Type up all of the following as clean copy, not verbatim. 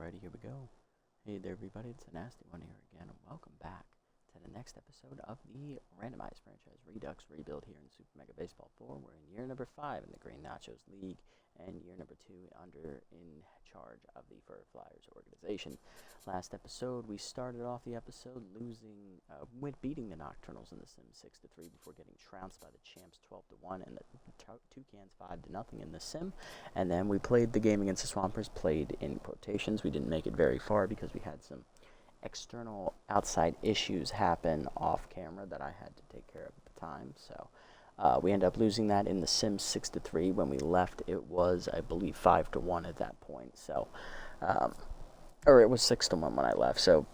Alrighty, here we go. Hey there, everybody. It's a nasty one here again, and welcome back to the next episode of the Randomized franchise Redux rebuild here in Super Mega Baseball 4. We're in year number 5 in the Green Nachos League, and year number 2 in charge of the Fur Flyers organization. Last episode, we started off the episode beating the Nocturnals in the Sim 6-3 before getting trounced by the Champs 12-1 and the Toucans 5-0 in the Sim. And then we played the game against the Swampers, played in quotations. We didn't make it very far because we had some external outside issues happen off camera that I had to take care of at the time. So we ended up losing that in the Sim 6-3. When we left, it was, I believe, 5-1 at that point. So, or it was 6-1 when I left. So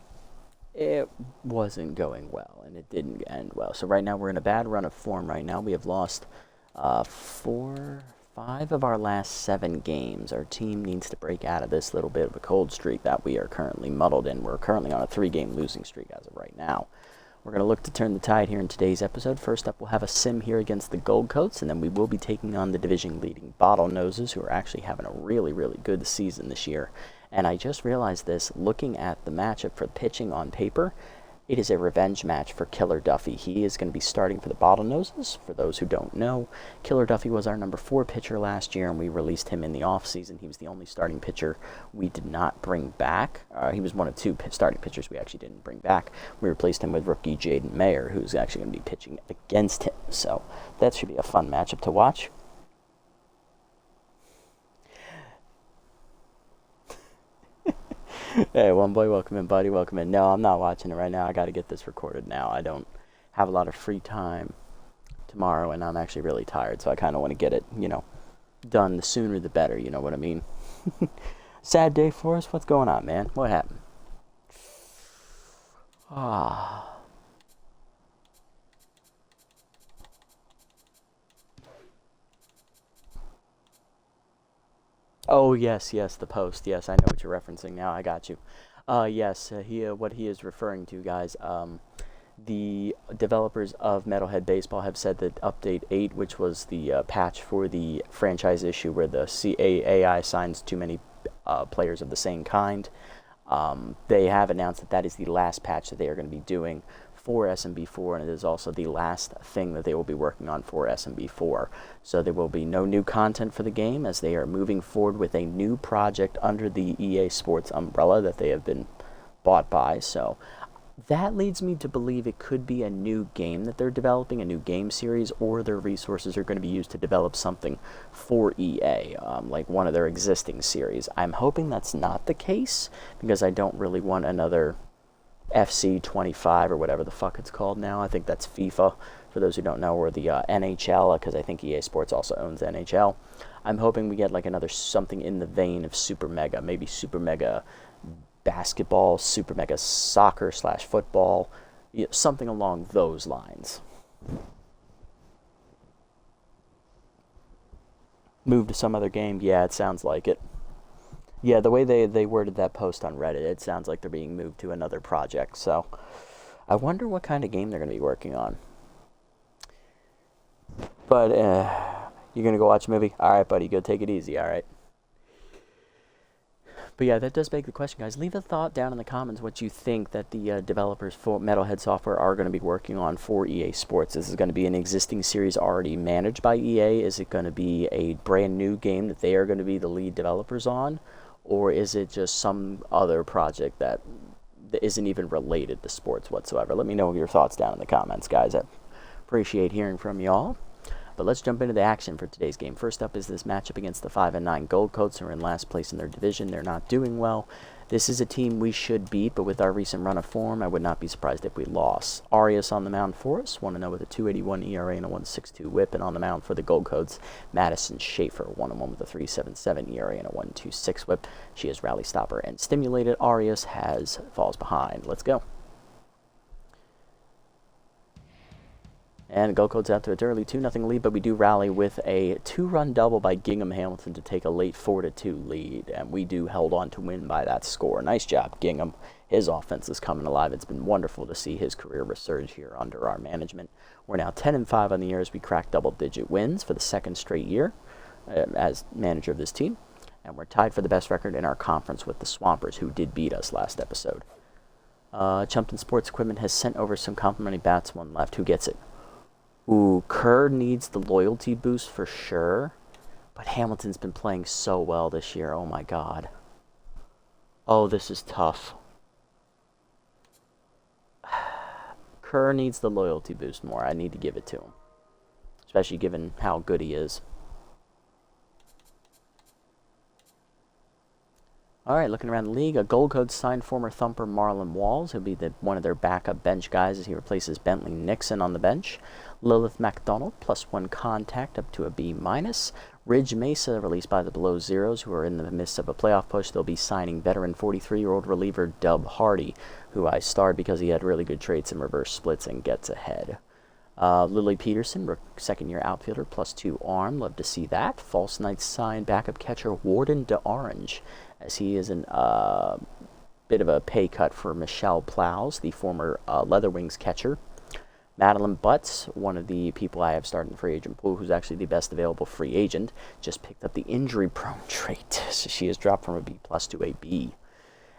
it wasn't going well, and it didn't end well. So right now we're in a bad run of form. Right now we have lost 5 of our last 7 games. Our team needs to break out of this little bit of a cold streak that we are currently muddled in. We're currently on a 3-game losing streak as of right now. We're going to look to turn the tide here in today's episode. First up, we'll have a sim here against the Gold Coats, and then we will be taking on the division-leading Bottlenoses, who are actually having a really, really good season this year. And I just realized this, looking at the matchup for pitching on paper, it is a revenge match for Killer Duffy. He is going to be starting for the Bottlenoses. For those who don't know, Killer Duffy was our number 4 pitcher last year, and we released him in the offseason. He was the only starting pitcher we did not bring back. He was one of 2 starting pitchers we actually didn't bring back. We replaced him with rookie Jaden Mayer, who's actually going to be pitching against him. So that should be a fun matchup to watch. Hey, one boy, welcome in, buddy, welcome in. No, I'm not watching it right now. I got to get this recorded now. I don't have a lot of free time tomorrow, and I'm actually really tired, so I kind of want to get it, done. The sooner the better, you know what I mean? Sad day for us? What's going on, man? What happened? Oh, yes, the post. Yes, I know what you're referencing now. I got you. Yes, what he is referring to, guys, the developers of Metalhead Baseball have said that Update 8, which was the patch for the franchise issue where the CAAI signs too many players of the same kind, they have announced that that is the last patch that they are going to be doing for SMB4, and it is also the last thing that they will be working on for SMB4. So there will be no new content for the game, as they are moving forward with a new project under the EA Sports umbrella that they have been bought by. So that leads me to believe it could be a new game that they're developing, a new game series, or their resources are going to be used to develop something for EA, like one of their existing series. I'm hoping that's not the case, because I don't really want another FC 25 or whatever the fuck it's called now. I think that's FIFA, for those who don't know, or the NHL, because I think EA Sports also owns NHL. I'm hoping we get like another something in the vein of Super Mega, maybe Super Mega Basketball, Super Mega Soccer / football, something along those lines. Move to some other game? Yeah, it sounds like it. Yeah, the way they worded that post on Reddit, it sounds like they're being moved to another project. So I wonder what kind of game they're going to be working on. But you're going to go watch a movie? All right, buddy, go take it easy, all right? But yeah, that does beg the question, guys. Leave a thought down in the comments what you think that the developers for Metalhead Software are going to be working on for EA Sports. Is it going to be an existing series already managed by EA? Is it going to be a brand new game that they are going to be the lead developers on? Or is it just some other project that isn't even related to sports whatsoever? Let me know your thoughts down in the comments, guys. I appreciate hearing from y'all. But let's jump into the action for today's game. First up is this matchup against the 5-9 Gold Coats, who are in last place in their division. They're not doing well. This is a team we should beat, but with our recent run of form, I would not be surprised if we lost. Arias on the mound for us, 1-0 with a 2.81 ERA and a 1.62 WHIP, and on the mound for the Gold Coats, Madison Schaefer, 1-1 with a 3.77 ERA and a 1.26 WHIP. She is rally stopper and stimulated. Arias falls behind. Let's go. And Gold Coats out to its early 2-0 lead, but we do rally with a 2-run double by Gingham Hamilton to take a late 4-2 lead, and we do held on to win by that score. Nice job, Gingham. His offense is coming alive. It's been wonderful to see his career resurge here under our management. We're now 10-5 on the year as we crack double-digit wins for the 2nd straight year as manager of this team. And we're tied for the best record in our conference with the Swampers, who did beat us last episode. Chumpton Sports Equipment has sent over some complimentary bats. One left. Who gets it? Ooh, Kerr needs the loyalty boost for sure. But Hamilton's been playing so well this year. Oh, my God. Oh, this is tough. Kerr needs the loyalty boost more. I need to give it to him. Especially given how good he is. Alright, looking around the league, a Gold Code signed former thumper Marlon Walls. He'll be one of their backup bench guys as he replaces Bentley Nixon on the bench. Lilith MacDonald, +1 contact, up to a B-. Ridge Mesa, released by the Below Zeros, who are in the midst of a playoff push. They'll be signing veteran 43-year-old reliever Dub Hardy, who I starred because he had really good traits in reverse splits and gets ahead. Lily Peterson, second-year outfielder, +2 arm. Love to see that. False Knights signed backup catcher Warden DeOrange, as he is a bit of a pay cut for Michelle Plows, the former Leatherwings catcher. Madeline Butts, one of the people I have started in the free agent pool, who's actually the best available free agent, just picked up the injury-prone trait, so she has dropped from a B+ to a B.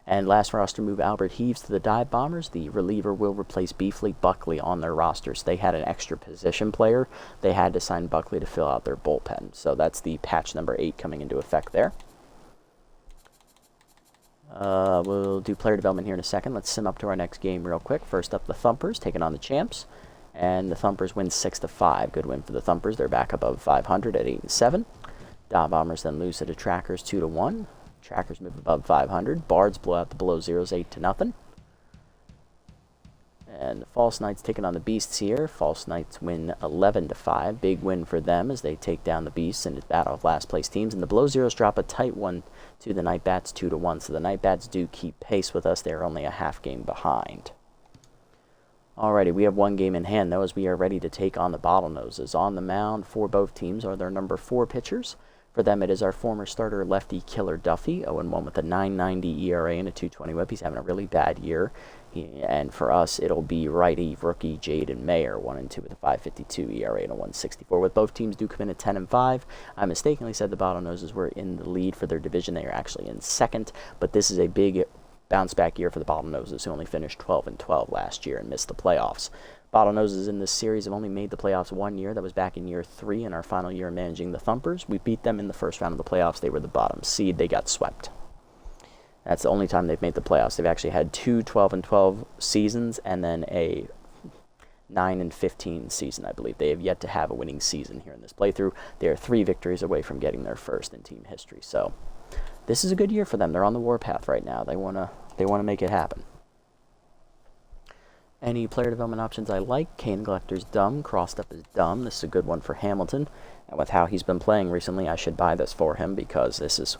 And last roster move, Albert Heaves to the Dive Bombers. The reliever will replace Beefleet Buckley on their rosters. They had an extra position player. They had to sign Buckley to fill out their bullpen. So that's the patch number 8 coming into effect there. We'll do player development here in a second. Let's sim up to our next game real quick. First up, the Thumpers taking on the Champs. And the Thumpers win 6-5. Good win for the Thumpers. They're back above 500 at 8-7. Dive Bombers then lose to the Trackers 2-1. Trackers move above 500. Bards blow out the Below Zeros 8-0. And the False Knights taking on the Beasts here. False Knights win 11-5. Big win for them as they take down the Beasts in the battle of last place teams. And the Below Zeros drop a tight one to the Night Bats 2-1. So the Night Bats do keep pace with us. They're only a half game behind. Alrighty, we have one game in hand, though, as we are ready to take on the Bottlenoses. On the mound for both teams are their number 4 pitchers. For them, it is our former starter lefty killer Duffy, 0-1 with a 9.90 ERA and a 2.20 whip. He's having a really bad year. And for us, it'll be righty rookie Jaden Mayer, 1-2 with a 5.52 ERA and a 1.64. With both teams do come in at 10-5. I mistakenly said the Bottlenoses were in the lead for their division. They are actually in second, but this is a big bounce-back year for the Bottlenoses, who only finished 12-12 last year and missed the playoffs. Bottlenoses in this series have only made the playoffs 1 year. That was back in year 3 in our final year managing the Thumpers. We beat them in the first round of the playoffs. They were the bottom seed. They got swept. That's the only time they've made the playoffs. They've actually had 2 12-12 seasons and then a 9-15 season, I believe. They have yet to have a winning season here in this playthrough. They are 3 victories away from getting their first in team history. So this is a good year for them. They're on the warpath right now. They want to make it happen. Any player development options I like. Kane Collector's Dumb, crossed up as Dumb. This is a good one for Hamilton. And with how he's been playing recently, I should buy this for him because this is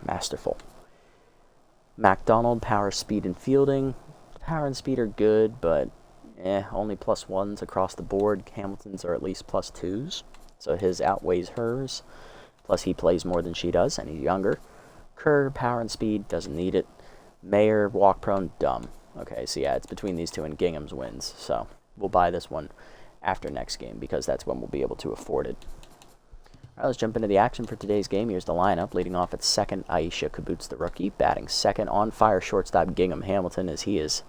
masterful. MacDonald, Power, Speed, and Fielding. Power and Speed are good, but only +1s across the board. Hamilton's are at least +2s, so his outweighs hers. Plus, he plays more than she does, and he's younger. Kerr, Power and Speed, doesn't need it. Mayer, Walk Prone, Dumb. Okay, so yeah, it's between these two, and Gingham's wins. So we'll buy this one after next game because that's when we'll be able to afford it. All right, let's jump into the action for today's game. Here's the lineup. Leading off at second, Aisha Kaboots, the rookie. Batting second, on fire shortstop Gingham Hamilton, as he is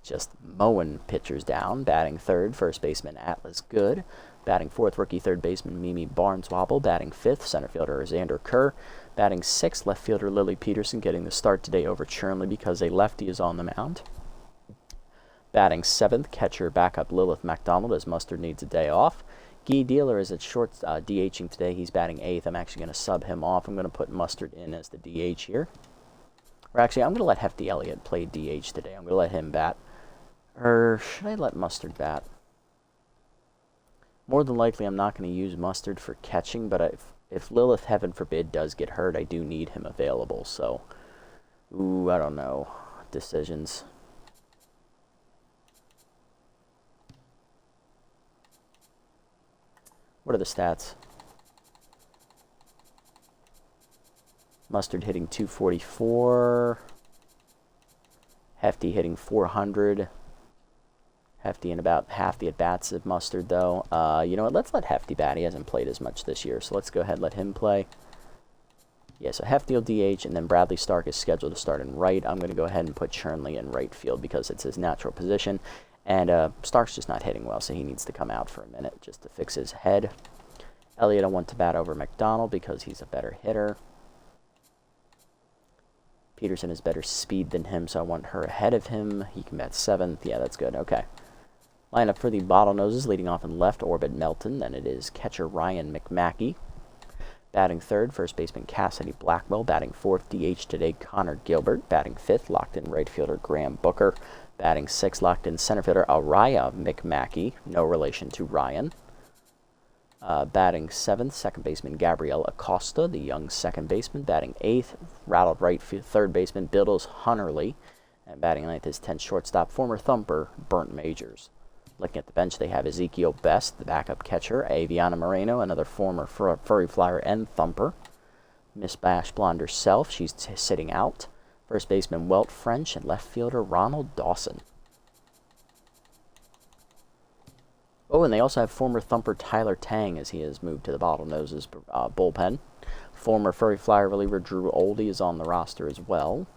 just mowing pitchers down. Batting third, first baseman Atlas Good. Batting fourth, rookie third baseman Mimi Barneswobble. Batting fifth, center fielder Xander Kerr. Batting sixth, left fielder Lily Peterson, getting the start today over Churnley because a lefty is on the mound. Batting seventh, catcher backup Lilith MacDonald, as Mustard needs a day off. Guy Dealer is at short DHing today. He's batting eighth. I'm actually going to sub him off. I'm going to put Mustard in as the DH here. Or actually, I'm going to let Hefty Elliott play DH today. I'm going to let him bat. Or should I let Mustard bat? More than likely, I'm not going to use Mustard for catching, but if Lilith, heaven forbid, does get hurt, I do need him available. So, I don't know. Decisions. What are the stats? Mustard hitting 244. Hefty hitting 400. Hefty in about half the at-bats of Mustard, though. You know what? Let's let Hefty bat. He hasn't played as much this year, so let's go ahead and let him play. Yeah, so Heffield DH, and then Bradley Stark is scheduled to start in right. I'm going to go ahead and put Chernley in right field because it's his natural position. And Stark's just not hitting well, so he needs to come out for a minute just to fix his head. Elliott, I want to bat over McDonald because he's a better hitter. Peterson has better speed than him, so I want her ahead of him. He can bat 7th. Yeah, that's good. Okay. Lineup for the Bottlenoses, leading off in left, Orbit Melton. Then it is catcher Ryan McMackey. Batting 3rd, first baseman Cassidy Blackwell. Batting 4th, DH today, Connor Gilbert. Batting 5th, locked in right fielder Graham Booker. Batting 6th, locked in center fielder Araya McMackey. No relation to Ryan. Batting 7th, second baseman Gabriel Acosta, the young second baseman. Batting 8th, rattled right third baseman Biddles Hunterly. And batting 9th is 10th shortstop, former thumper Burnt Majors. Looking at the bench, they have Ezekiel Best, the backup catcher, Aviana Moreno, another former furry flyer and thumper. Miss Bash Blonde herself, she's sitting out. First baseman Welt French and left fielder Ronald Dawson. Oh, and they also have former thumper Tyler Tang as he has moved to the Bottlenoses bullpen. Former furry flyer reliever Drew Oldie is on the roster as well.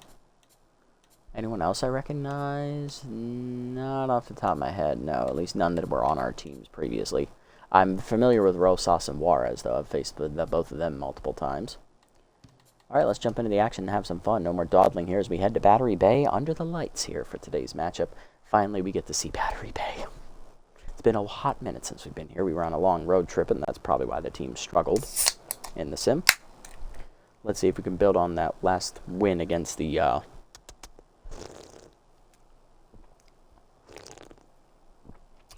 Anyone else I recognize? Not off the top of my head, no. At least none that were on our teams previously. I'm familiar with Rosas and Juarez, though. I've faced both of them multiple times. All right, let's jump into the action and have some fun. No more dawdling here as we head to Battery Bay under the lights here for today's matchup. Finally, we get to see Battery Bay. It's been a hot minute since we've been here. We were on a long road trip, and that's probably why the team struggled in the sim. Let's see if we can build on that last win against the...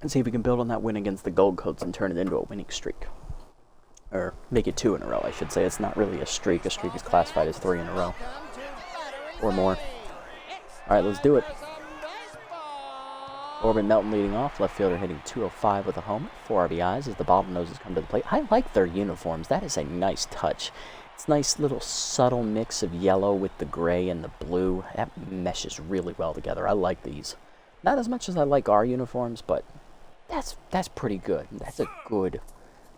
And see if we can build on that win against the Gold Coats and turn it into a winning streak. Or make it 2 in a row, I should say. It's not really a streak. A streak is classified as 3 in a row. Or more. Alright, let's do it. Orbit Melton leading off. Left fielder hitting .205 with a homer. 4 RBIs as the Bottlenoses come to the plate. I like their uniforms. That is a nice touch. It's a nice little subtle mix of yellow with the gray and the blue. That meshes really well together. I like these. Not as much as I like our uniforms, but... That's pretty good. That's a good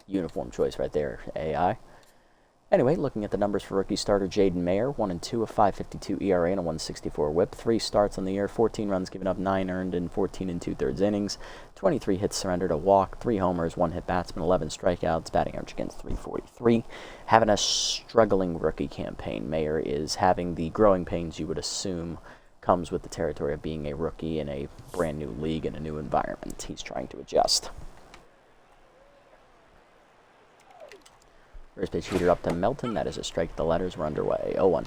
uniform choice right there, AI. Anyway, looking at the numbers for rookie starter Jaden Mayer, 1-2, a 5.52 ERA and a 1.64 WHIP. 3 starts on the year, 14 runs given up, 9 earned in 14 2/3 innings, 23 hits surrendered, a walk, 3 homers, 1 hit batsman, 11 strikeouts, batting average against .343. Having a struggling rookie campaign. Mayer is having the growing pains you would assume comes with the territory of being a rookie in a brand new league and a new environment. He's trying to adjust. First pitch heater up to Melton. That is a strike. The letters were underway. 0-1.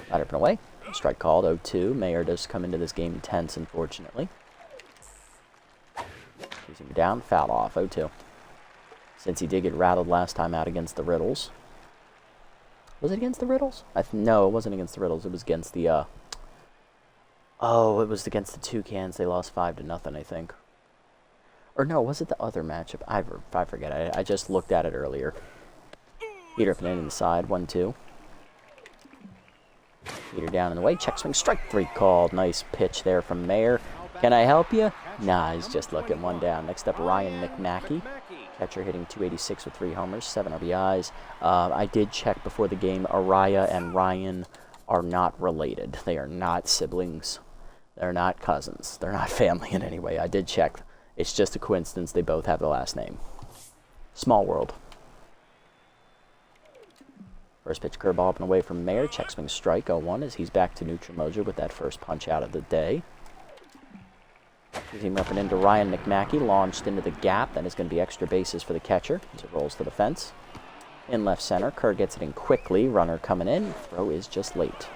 Got up and away. Strike called. 0-2. Mayer does come into this game tense, unfortunately. He's him down. Foul off. 0-2. Since he did get rattled last time out against the Riddles. Was it against the Riddles? No, it wasn't against the Riddles. It was against the, Oh, it was against the Toucans. They lost 5-0, I think. Or no, was it the other matchup? I forget. I just looked at it earlier. Heater up and in inside. 1-2. Heater down in the way. Check swing. Strike 3 called. Nice pitch there from Mayer. Can I help you? Nah, he's just looking 1 down. Next up, Ryan McMackey. Catcher hitting .286 with 3 homers, 7 RBIs. I did check before the game. Araya and Ryan are not related. They are not siblings. They're not cousins. They're not family in any way. I did check. It's just a coincidence they both have the last name. Small world. First pitch curveball up and away from Mayer. Check swing strike 0-1 as he's back to neutral mojo with that first punch out of the day. He's up and into Ryan McMackey, launched into the gap. That is going to be extra bases for the catcher as it rolls to the fence. In left center, Kerr gets it in quickly. Runner coming in. Throw is just late.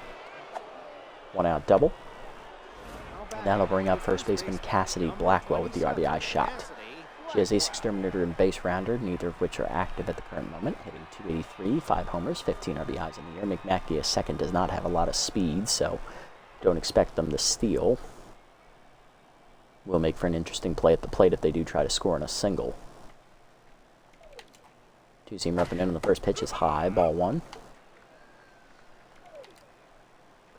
1 out double. That'll bring up first baseman Cassidy Blackwell with the RBI shot. She has ace exterminator and base rounder, neither of which are active at the current moment. Hitting .283, 5 homers, 15 RBIs in the year. McMackey, a second, does not have a lot of speed, so don't expect them to steal. Will make for an interesting play at the plate if they do try to score in a single. 2-seam up and in on the first pitch is high, ball 1.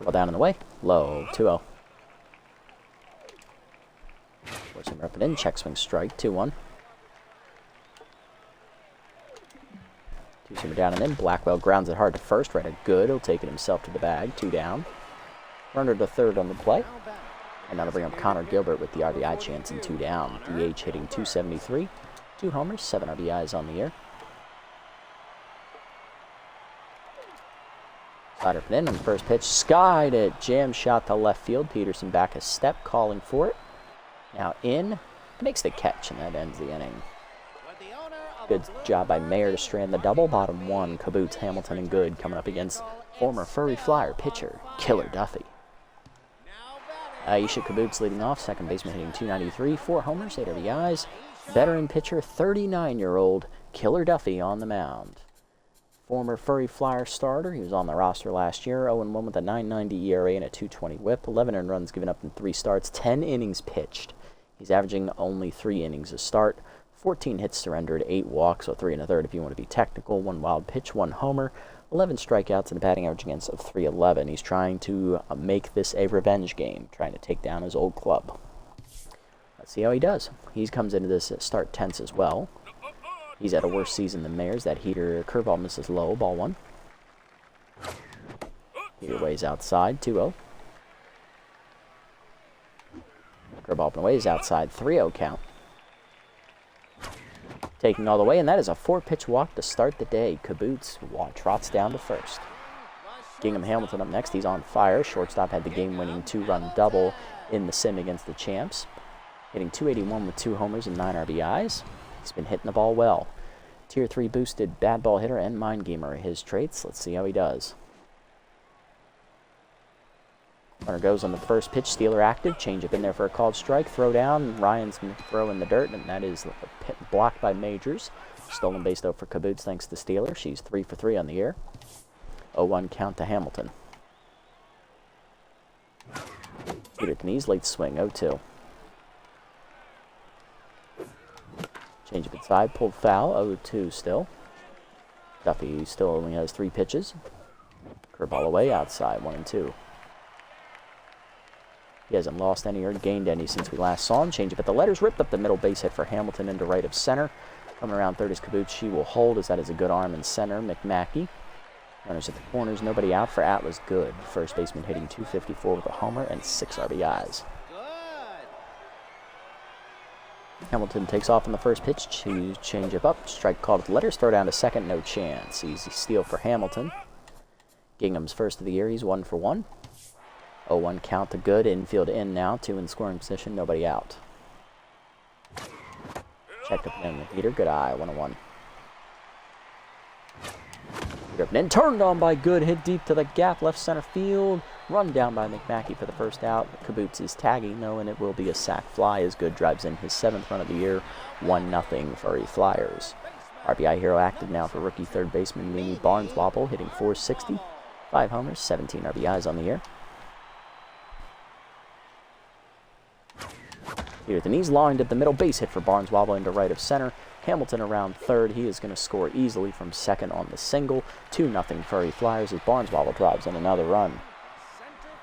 Ball down in the way, low, 2-0. 4-seam up and in, check swing strike, 2-1. 2 down, and then Blackwell grounds it hard to first. Right, a good. He'll take it himself to the bag. 2 down. Runner to third on the play. And that'll bring up Connor Gilbert with the RBI chance and 2 down. DH hitting .273. 2 homers, 7 RBIs on the year. Slider put in on the first pitch. Skied it. Jam shot to left field. Peterson back a step, calling for it. Now in. Makes the catch, and that ends the inning. Good job by Mayer to strand the double. Bottom 1, Caboose, Hamilton, and Good coming up against former Furry Flyer pitcher, Killer Duffy. Aisha Caboose leading off. Second baseman hitting .293. 4 homers, 8 RBIs. Veteran pitcher, 39-year-old Killer Duffy on the mound. Former Furry Flyer starter. He was on the roster last year. 0-1 with a .990 ERA and a .220 whip. 11 earned runs given up in 3 starts. 10 innings pitched. He's averaging only 3 innings a start. 14 hits surrendered, 8 walks, so 3 1/3 if you want to be technical. 1 wild pitch, 1 homer. 11 strikeouts and a batting average against of .311. He's trying to make this a revenge game, trying to take down his old club. Let's see how he does. He comes into this start tense as well. He's had a worse season than Mayers. That heater curveball misses low, ball 1. Heater ways outside, 2-0. Curveball up and away is outside, 3-0 count. Taking all the way, and that is a 4-pitch walk to start the day. Caboose trots down to first. Gingham Hamilton up next. He's on fire. Shortstop had the game-winning 2-run double in the sim against the champs. Hitting .281 with 2 homers and 9 RBIs. He's been hitting the ball well. Tier 3 boosted bad ball hitter and mind gamer are his traits. Let's see how he does. Runner goes on the first pitch. Steeler active. Change up in there for a called strike. Throw down. Ryan's going to throw in the dirt, and that is blocked by Majors. Stolen base, though, for Caboose thanks to Steeler. She's 3 for 3 on the year. 0-1 count to Hamilton. Peter Knees, late swing, 0-2. Change up inside. Pulled foul, 0-2 still. Duffy still only has 3 pitches. Curveball away, outside, 1-2. He hasn't lost any or gained any since we last saw him. Change up at the letters. Ripped up the middle base hit for Hamilton into right of center. Coming around third is Caboose. She will hold as that is a good arm in center. McMackey. Runners at the corners. Nobody out for Atlas. Good. First baseman hitting .254 with a homer and 6 RBIs. Hamilton takes off on the first pitch to change up. Strike called at the letters. Throw down to second. No chance. Easy steal for Hamilton. Gingham's first of the year. He's 1 for 1. 0-1 count to Good. Infield in now. 2 in scoring position. Nobody out. Checked up in the Peter. Good eye. 1-1. Peter up and in. Turned on by Good. Hit deep to the gap. Left center field. Run down by McMackey for the first out. Caboose is tagging though, and it will be a sac fly as Good drives in his 7th run of the year. 1-0 Furry Flyers. RBI hero active now for rookie third baseman Mimi Barneswobble, hitting .460. 5 homers, 17 RBIs on the year. Here at the knees, lined at the middle, base hit for Barneswobble into right of center. Hamilton around third. He is going to score easily from second on the single. 2-0 Furry Flyers as Barneswobble drives in another run.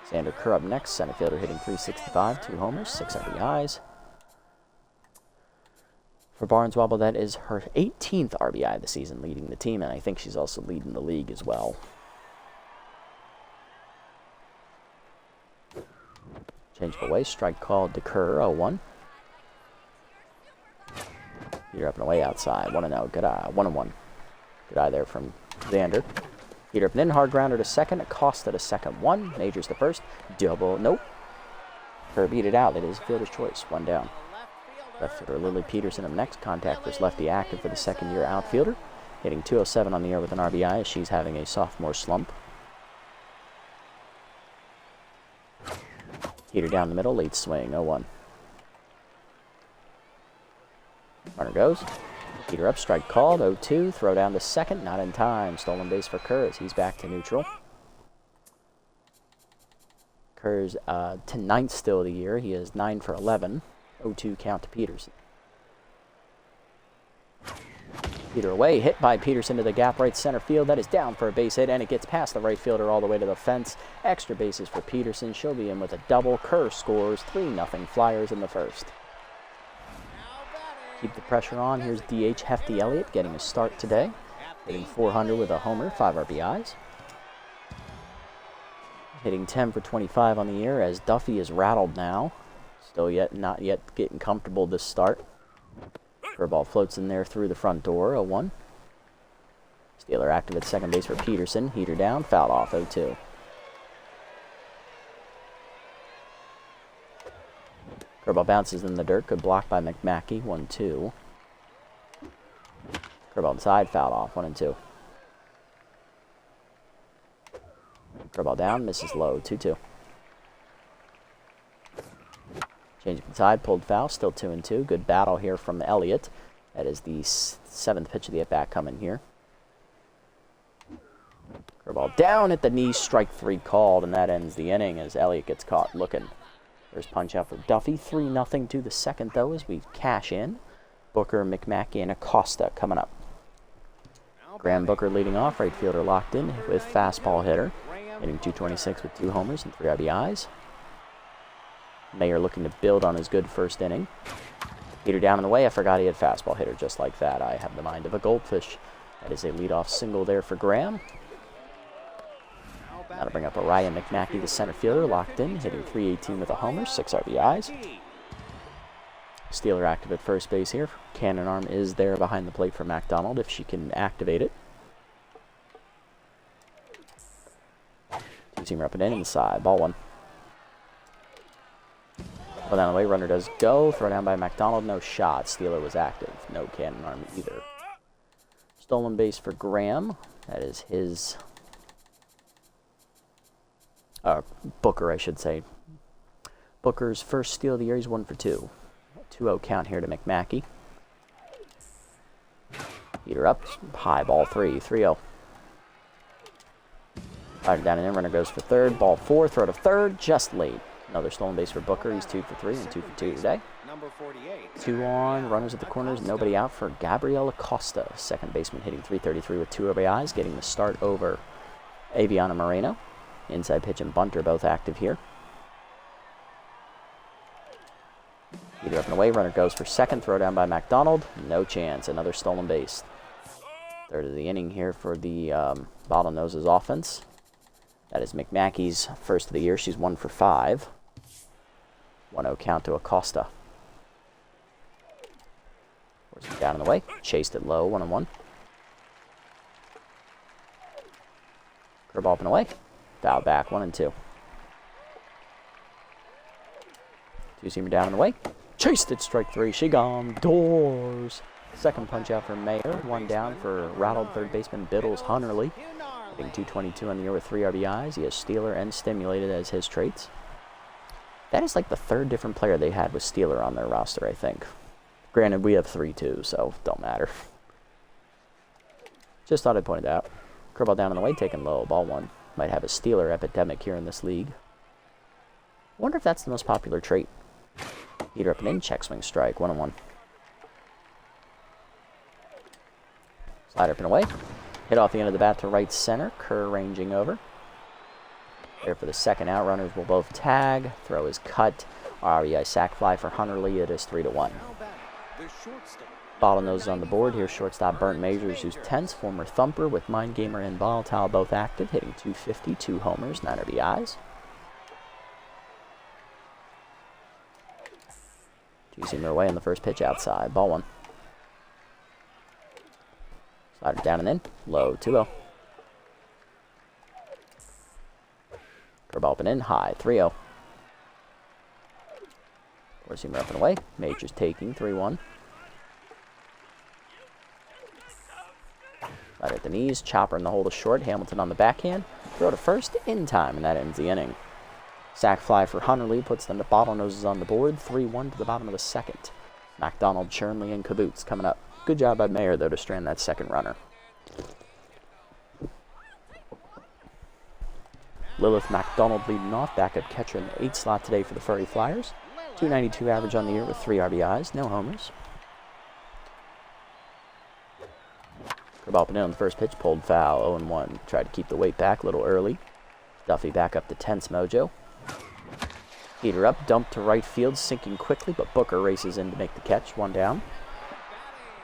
Xander Kerr up next, center fielder hitting .365, 2 homers, 6 RBIs. For Barneswobble, that is her 18th RBI of the season, leading the team, and I think she's also leading the league as well. Change of away, strike called to Kerr, 0-1. Peter up and away outside, 1-0, good eye, 1-1. Good eye there from Xander. Peter up and in, hard grounder to second, Acosta to second, 1. Majors to first, double, nope. Kerr beat it out, it is fielder's choice, 1 down. Left fielder Lily Peterson up next, contact first lefty active for the second-year outfielder. Hitting .207 on the year with an RBI as she's having a sophomore slump. Peter down the middle, late swing, 0-1. Runner goes. Peter up, strike called, 0-2. Throw down to second, not in time. Stolen base for Kerr as he's back to neutral. Kerr's to 9th still of the year. He is 9 for 11. 0-2 count to Peterson. Peter away, hit by Peterson to the gap right center field. That is down for a base hit, and it gets past the right fielder all the way to the fence. Extra bases for Peterson. She'll be in with a double. Kerr scores 3-0 Flyers in the first. Keep the pressure on. Here's DH Hefty Elliott getting a start today. Hitting 400 with a homer, 5 RBIs. Hitting 10 for 25 on the year as Duffy is rattled now. Still not yet getting comfortable this start. Curveball floats in there through the front door, 0-1. Steeler active at second base for Peterson. Heater down, fouled off, 0-2. Curveball bounces in the dirt, good block by McMackey, 1-2. Curveball inside, fouled off, 1-2. Curveball down, misses low, 2-2. Change inside, pulled foul, still 2-2. Good battle here from Elliott. That is the 7th pitch of the at-bat coming here. Curveball down at the knee, strike 3 called, and that ends the inning as Elliott gets caught looking. There's punch out for Duffy. 3-0 to the second, though, as we cash in. Booker, McMackey, and Acosta coming up. Graham Booker leading off, right fielder locked in with fastball hitter. Hitting 226 with 2 homers and 3 RBIs. Mayer looking to build on his good first inning. Heater down in the way. I forgot he had fastball hitter just like that. I have the mind of a goldfish. That is a leadoff single there for Graham. That'll bring up Orion McMackey, the center fielder, locked in, hitting 318 with a homer, 6 RBIs. Steeler active at first base here. Cannon arm is there behind the plate for McDonald if she can activate it. Two-seamer up and in, inside, ball 1. Well, down the way, runner does go. Throw down by McDonald, no shot. Steeler was active, no cannon arm either. Stolen base for Graham. That is his... Booker, I should say. Booker's first steal of the year. He's 1 for 2. 2-0 count here to McMackey. Heater up. High ball 3. 3-0. Fired down and in. Runner goes for third. Ball 4. Throw to third. Just late. Another stolen base for Booker. He's 2 for 3 and 2 for 2 today. 2 on. Runners at the corners. Nobody out for Gabriel Acosta. Second baseman hitting 333 with 2 RBIs. Getting the start over Aviana Moreno. Inside pitch and bunt are both active here. Heater up and away. Runner goes for second. Throw down by McDonald. No chance. Another stolen base. Third of the inning here for the Bottlenoses offense. That is McMackey's first of the year. She's 1 for 5. 1-0 count to Acosta. Forcing it down in the way. Chased it low. 1-1. Curveball up and away. Foul back, 1-2. Two-seamer down and away. Chased it, strike 3. She gone. Doors. Second punch out for Mayer. 1 down for rattled third baseman Biddles Hunterly. Hitting 222 on the year with 3 RBIs. He has Steeler and Stimulated as his traits. That is like the 3rd different player they had with Steeler on their roster, I think. Granted, we have 3 too, so don't matter. Just thought I'd point it out. Curveball down on the way, taken low, ball 1. Might have a Steeler epidemic here in this league. I wonder if that's the most popular trait. Heater up and in, check swing strike, 1-1. Slider up and away. Hit off the end of the bat to right center. Kerr ranging over. There for the second out. Runners will both tag. Throw is cut. RBI sac fly for Hunterly. It is 3-1. Bottlenoses on the board. Here's shortstop Burnt Majors, who's tense. Former Thumper with Mind Gamer and Volatile both active. Hitting 250, 2 homers, 9 RBIs. Two-seamer away on the first pitch outside. Ball 1. Slider down and in. Low, 2-0. Curveball up and in. High, 3-0. Four-seamer up and away. Majors taking, 3-1. Slider at the knees. Chopper in the hole to short. Hamilton on the backhand. Throw to first in time, and that ends the inning. Sac fly for Hunterly puts them to Bottlenoses on the board. 3-1 to the bottom of the second. McDonald, Chernley, and Caboose coming up. Good job by Mayer, though, to strand that second runner. Lilith McDonald leading off. Backup catcher in the 8th slot today for the Furry Flyers. 292 average on the year with 3 RBIs. No homers. Curveball up and in on the first pitch. Pulled foul. 0-1. Tried to keep the weight back a little early. Duffy back up to tense mojo. Heater up. Dumped to right field. Sinking quickly, but Booker races in to make the catch. 1 down.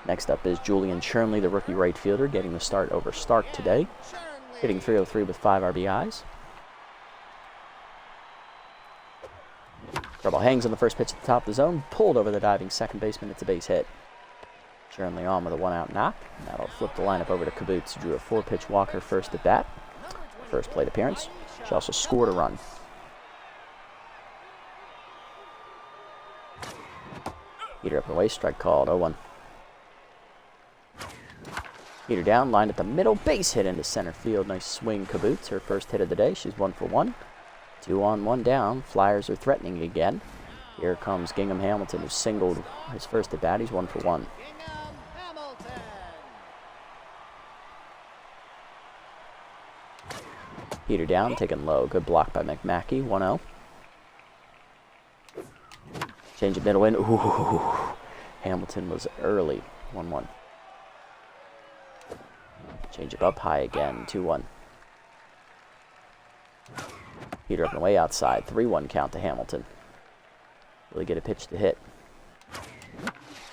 Next up is Julian Chernley, the rookie right fielder, getting the start over Stark today, hitting .303 with 5 RBIs. Curveball hangs on the first pitch at the top of the zone, pulled over the diving second baseman. It's a base hit. Chernley on with a 1-out knock. That'll flip the lineup over to Caboose, who drew a 4-pitch walker first at bat. First plate appearance. She also scored a run. Heater up and away, strike called, 0-1. Heater down, lined at the middle, base hit into center field. Nice swing, Caboose, her first hit of the day. She's 1 for 1. 2 on, 1 down. Flyers are threatening again. Here comes Gingham Hamilton, who singled his first at bat. He's 1 for 1. Heater down, taken low. Good block by McMackey, 1-0. Change of middle in. Ooh, Hamilton was early, 1-1. Change it up high again, 2-1. Heater up and away outside, 3-1 count to Hamilton. Really get a pitch to hit.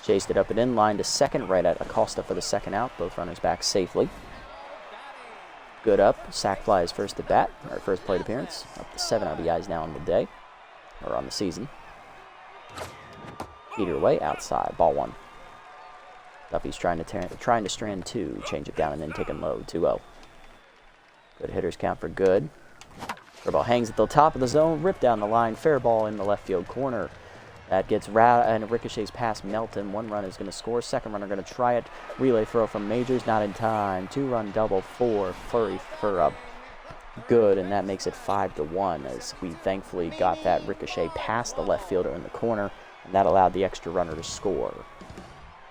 Chased it up and in, line to second, right at Acosta for the second out. Both runners back safely. Good up, sac fly his first at bat, or first plate appearance. Up to 7 RBIs now on the day, or on the season. Heater away, outside, ball 1. Duffy's trying to strand 2, change it down and then taken low, 2-0. Good hitters count for good. Curveball hangs at the top of the zone, ripped down the line, fair ball in the left field corner. That gets and ricochets past Melton. 1 run is going to score. Second runner going to try it. Relay throw from Majors, not in time. 2-run double, 4 Flurry for good, and that makes it 5-1 as we thankfully got that ricochet past the left fielder in the corner, and that allowed the extra runner to score.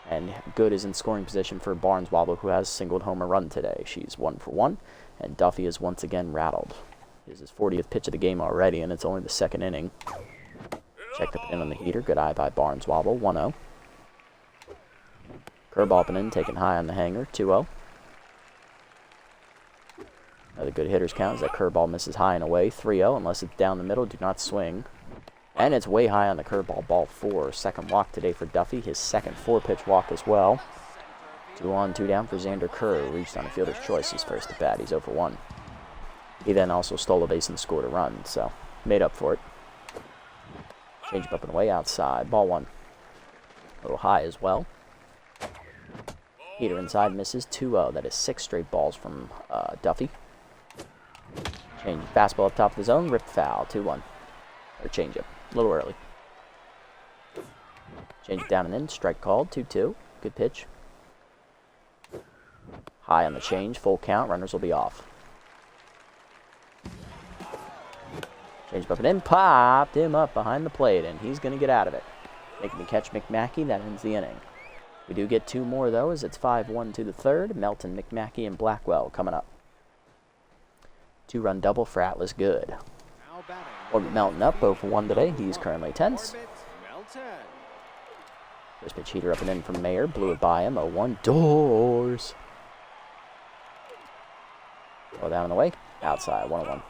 And Good is in scoring position for Barneswobble, who has singled home a run today. She's 1 for 1, and Duffy is once again rattled. This is his 40th pitch of the game already, and it's only the second inning. Checked up in on the heater. Good eye by Barneswobble, 1-0. Curveball up and in, taken high on the hanger, 2-0. Another good hitter's count as that curveball misses high and away, 3-0. Unless it's down the middle, do not swing. And it's way high on the curveball, ball 4. Second walk today for Duffy, his second 4-pitch walk as well. 2 on, 2 down for Xander Kerr, who reached on a fielder's choice his first at bat. He's 0 for 1. He then also stole a base and scored a run, so made up for it. Change up and away outside, ball 1. A little high as well. Heater inside misses, 2-0. That is 6 straight balls from Duffy. Change fastball up top of the zone, ripped foul, 2-1. Or change up, a little early. Change it down and in, strike called, 2-2. Good pitch. High on the change, full count, runners will be off. Change up and in, popped him up behind the plate, and he's going to get out of it. Making the catch McMackey, that ends the inning. We do get 2 more, though, as it's 5-1 to the third. Melton, McMackey, and Blackwell coming up. 2-run double for Atlas Good. Orbit Melton up, 0 for 1 today. He's currently tense. First pitch heater up and in from Mayer. Blew it by him, 0-1. Doors. Go down and away. Outside, 1-1.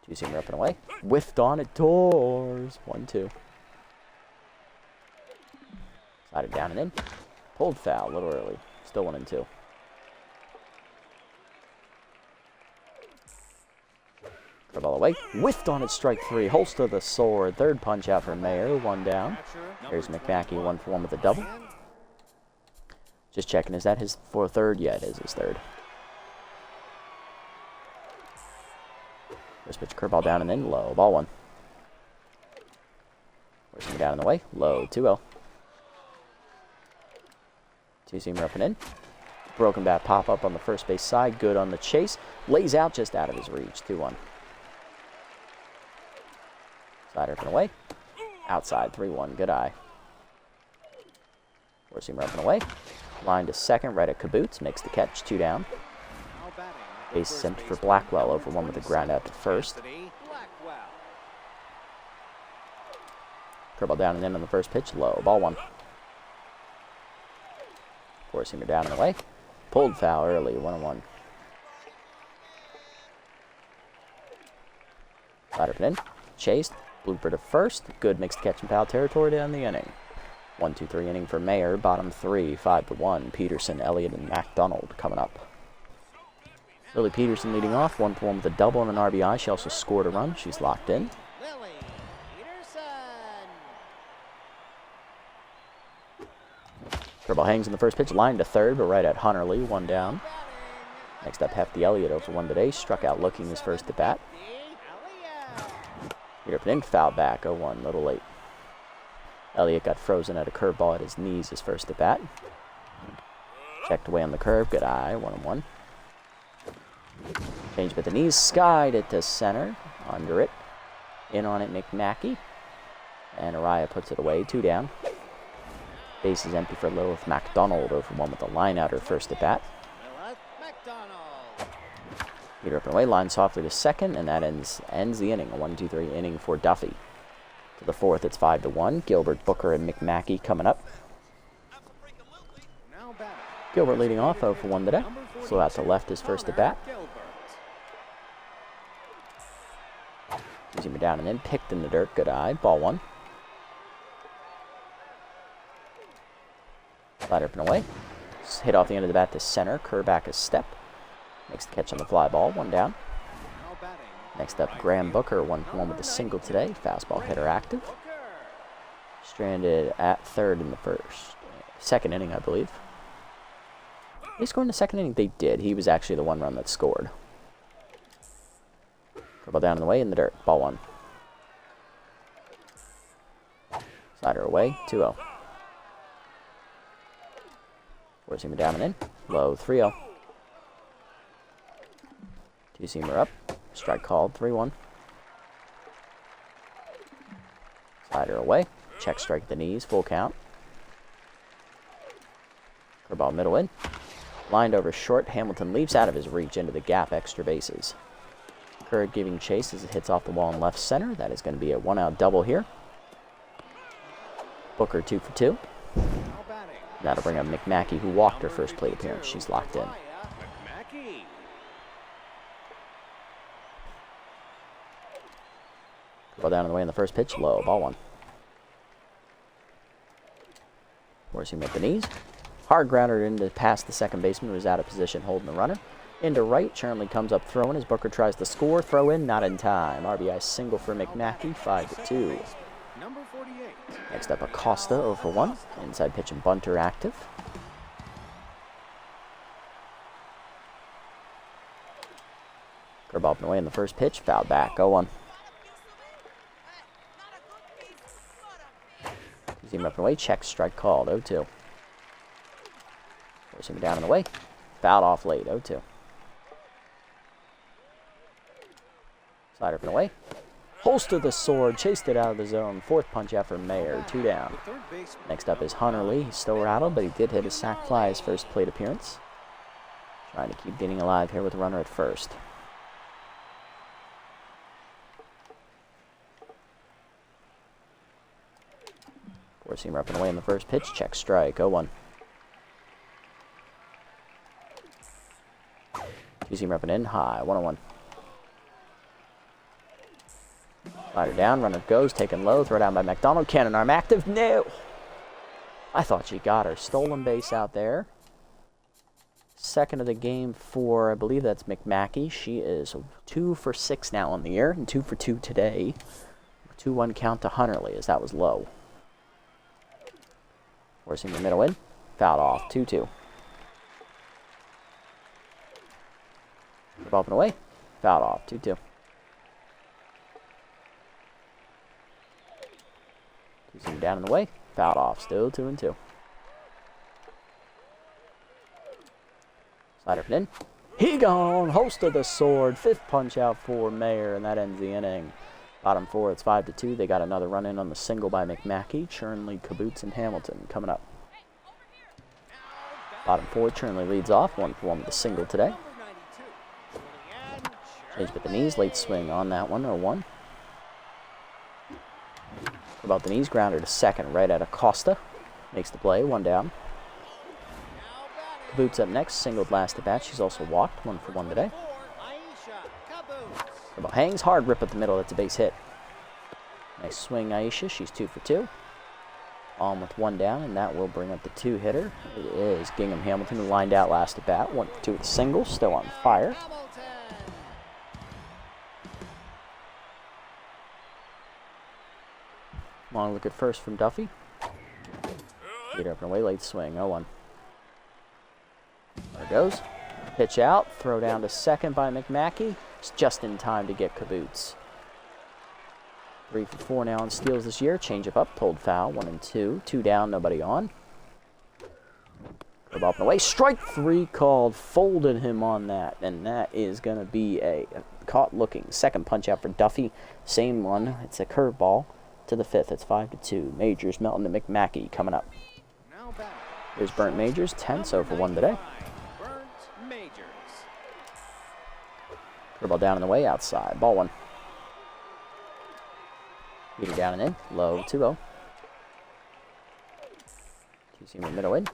2-seamer up and away. Whiffed on it, Doors. 1-2. Slided down and in. Pulled foul, a little early. Still 1-2. Curveball away. Whiffed on it, strike 3. Holster the sword. Third punch out for Mayer. 1 down. Here's McMackey, 1 for 1 with a double. Just checking, is that his third? Yeah, it is his third. First pitch, curveball down and in, low, ball 1. Forcing down in the way, low, 2-0. 2-seamer up and in. Broken bat pop up on the first base side, Good on the chase. Lays out just out of his reach, 2-1. Slider up and away. Outside, 3-1, good eye. 4-seamer up and away. Line to second, right at Caboose, makes the catch, 2 down. Base sent for Blackwell, over 1 with a ground out to first. Curveball down and in on the first pitch, low, ball 1. 4-seamer down and away. Pulled foul early, 1-1. Slider up and in, chased, Blooper to first. Good mixed catch and foul territory to end the inning. 1-2-3 inning for Mayer. Bottom 3, 5-1. Peterson, Elliott, and MacDonald coming up. Lily Peterson leading off, 1-for-1 with a double and an RBI. She also scored a run. She's locked in. Lily Peterson. Curveball hangs in the first pitch, line to third, but right at Hunterly, 1 down. Next up, Hefty Elliott 0-for-1 today. Struck out looking his first at bat. Here up and in, foul back, 0-1, a little late. Elliott got frozen at a curveball at his knees his first at bat. Checked away on the curve, good eye, 1-1. Changed with the knees, skied it to center, under it. In on it, McMackey. And Araya puts it away, 2 down. Base is empty for Lilith MacDonald, 0-for-1 with a line out her first at bat. Peter up and away, line softly to second, and that ends the inning. A 1-2-3 inning for Duffy. To the fourth, it's 5-1. Gilbert, Booker, and McMackey coming up. Gilbert leading off 0-for-1 today. Flew out to left his first at bat. Using her down and in, picked in the dirt, good eye, ball 1. Slider up and away. Hit off the end of the bat to center, curve back a step. Makes the catch on the fly ball, 1 down. Next up, Graham Booker, 1-for-1 with a single today. Fastball hitter active. Stranded at third in the second inning, I believe. They scored in the second inning? They did. He was actually the 1 run that scored. Curveball down in the way, in the dirt, ball 1. Slider away, 2-0. Four-seamer down and in, low, 3-0. Two-seamer up, strike called, 3-1. Slider away, check strike at the knees, full count. Curveball middle in, lined over short. Hamilton leaps out of his reach into the gap, extra bases. Kerr giving chase as it hits off the wall in left center. That is going to be a 1-out double here. Booker 2-for-2. That'll bring up McMackey, who walked her first plate appearance. She's locked in. Ball down on the way in the first pitch, low, ball 1. Forcing at the knees. Hard grounder into past the second baseman, who was out of position holding the runner. Into right, Chernley comes up throwing as Booker tries to score. Throw in, not in time. RBI single for McMackey, 5-2. Next up, Acosta, 0-for-1. Inside pitch and bunter active. Curveball up and away in the first pitch, foul back, 0-1. Team up and away, check, strike called, 0-2. Forcing him down and away, fouled off late, 0-2. Slider up and away. Holster the sword, chased it out of the zone. Fourth punch out for Mayer, 2 down. Next up is Hunterly. He's still rattled, but he did hit a sac fly his first plate appearance. Trying to keep the inning alive here with a runner at first. Four-seamer up and away in the first pitch. Check strike, 0-1. Two-seamer up and in, high, 1-1. Slider down, runner goes, taken low, throw down by MacDonald. Cannon arm active, no! I thought she got her. Stolen base out there. Second of the game for, I believe that's McMackey. She is 2 for 6 now on the year, and 2 for 2 today. 2-1 count to Hunterly, as that was low. Forcing the middle in, fouled off, 2-2. Up and away, fouled off, 2-2. Two-seam down in the way, fouled off, still 2-2. Slider up and in. He gone, holster the sword, 5th punch out for Mayer, and that ends the inning. Bottom 4, it's 5-2. They got another run in on the single by McMackey. Chernley, Kaboots, and Hamilton coming up. Bottom 4, Chernley leads off, 1-for-1 with a single today. Change with the knees, late swing on that one, 0-1. About the knees, grounder to second, right at Acosta. Makes the play, 1 down. Kaboots up next, singled last at bat. She's also walked, 1-for-1 today. Hangs, hard rip at the middle, that's a base hit. Nice swing, Aisha. She's 2 for 2. On with 1 down, and that will bring up the 2-hitter. It is Gingham Hamilton, who lined out last at bat. 1 for 2 with a single, still on fire. Long look at first from Duffy. Get up and away, late swing, 0-1. There it goes. Pitch out, throw down to second by McMackey. It's just in time to get Kaboots. 3 for 4 now on steals this year. Change up, pulled foul, 1 and 2. 2 down, nobody on. Curve up and away. Strike 3 called. Folded him on that. And that is going to be a caught looking. Second punch out for Duffy. Same one. It's a curveball to the 5th. It's 5 to 2. Majors, Melton, and McMackey coming up. Here's Burnt Majors. 10, so for 1 today. Curveball down and away outside. Ball 1. Heater down and in. Low 2-0. Two-seamer middle in.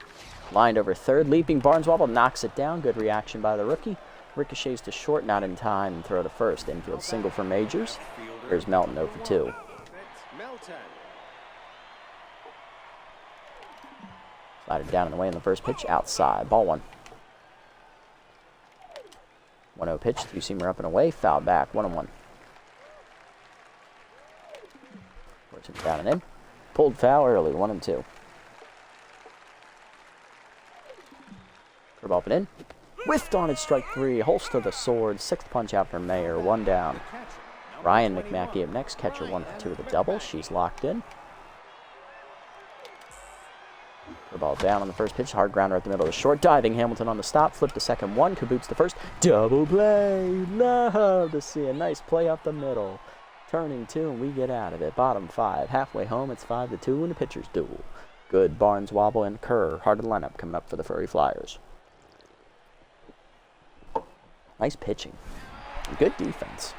Lined over third. Leaping Barneswobble knocks it down. Good reaction by the rookie. Ricochets to short, not in time, and throw to first. Infield single for Majors. Here's Melton 0 for 2. Slider down and away in the first pitch. Outside. Ball 1. 1-0 pitch. Two-seamer up and away. Foul back. 1-1. Works it down and in. Pulled foul early. 1 and 2. Curve up and in. Whiffed on it. Strike 3. Holster the sword. 6th punch out for Mayer. 1 down. Ryan McMackey up next. Catcher 1 for 2 with a double. She's locked in. The ball down on the first pitch. Hard grounder at the middle of the short. Diving Hamilton on the stop. Flip the second 1. Kaboots the first. Double play. Love to see a nice play up the middle. Turning 2 and we get out of it. Bottom 5. Halfway home. It's 5 to 2 in the pitcher's duel. Good Barneswobble and Kerr. Hard lineup coming up for the Furry Flyers. Nice pitching. Good defense.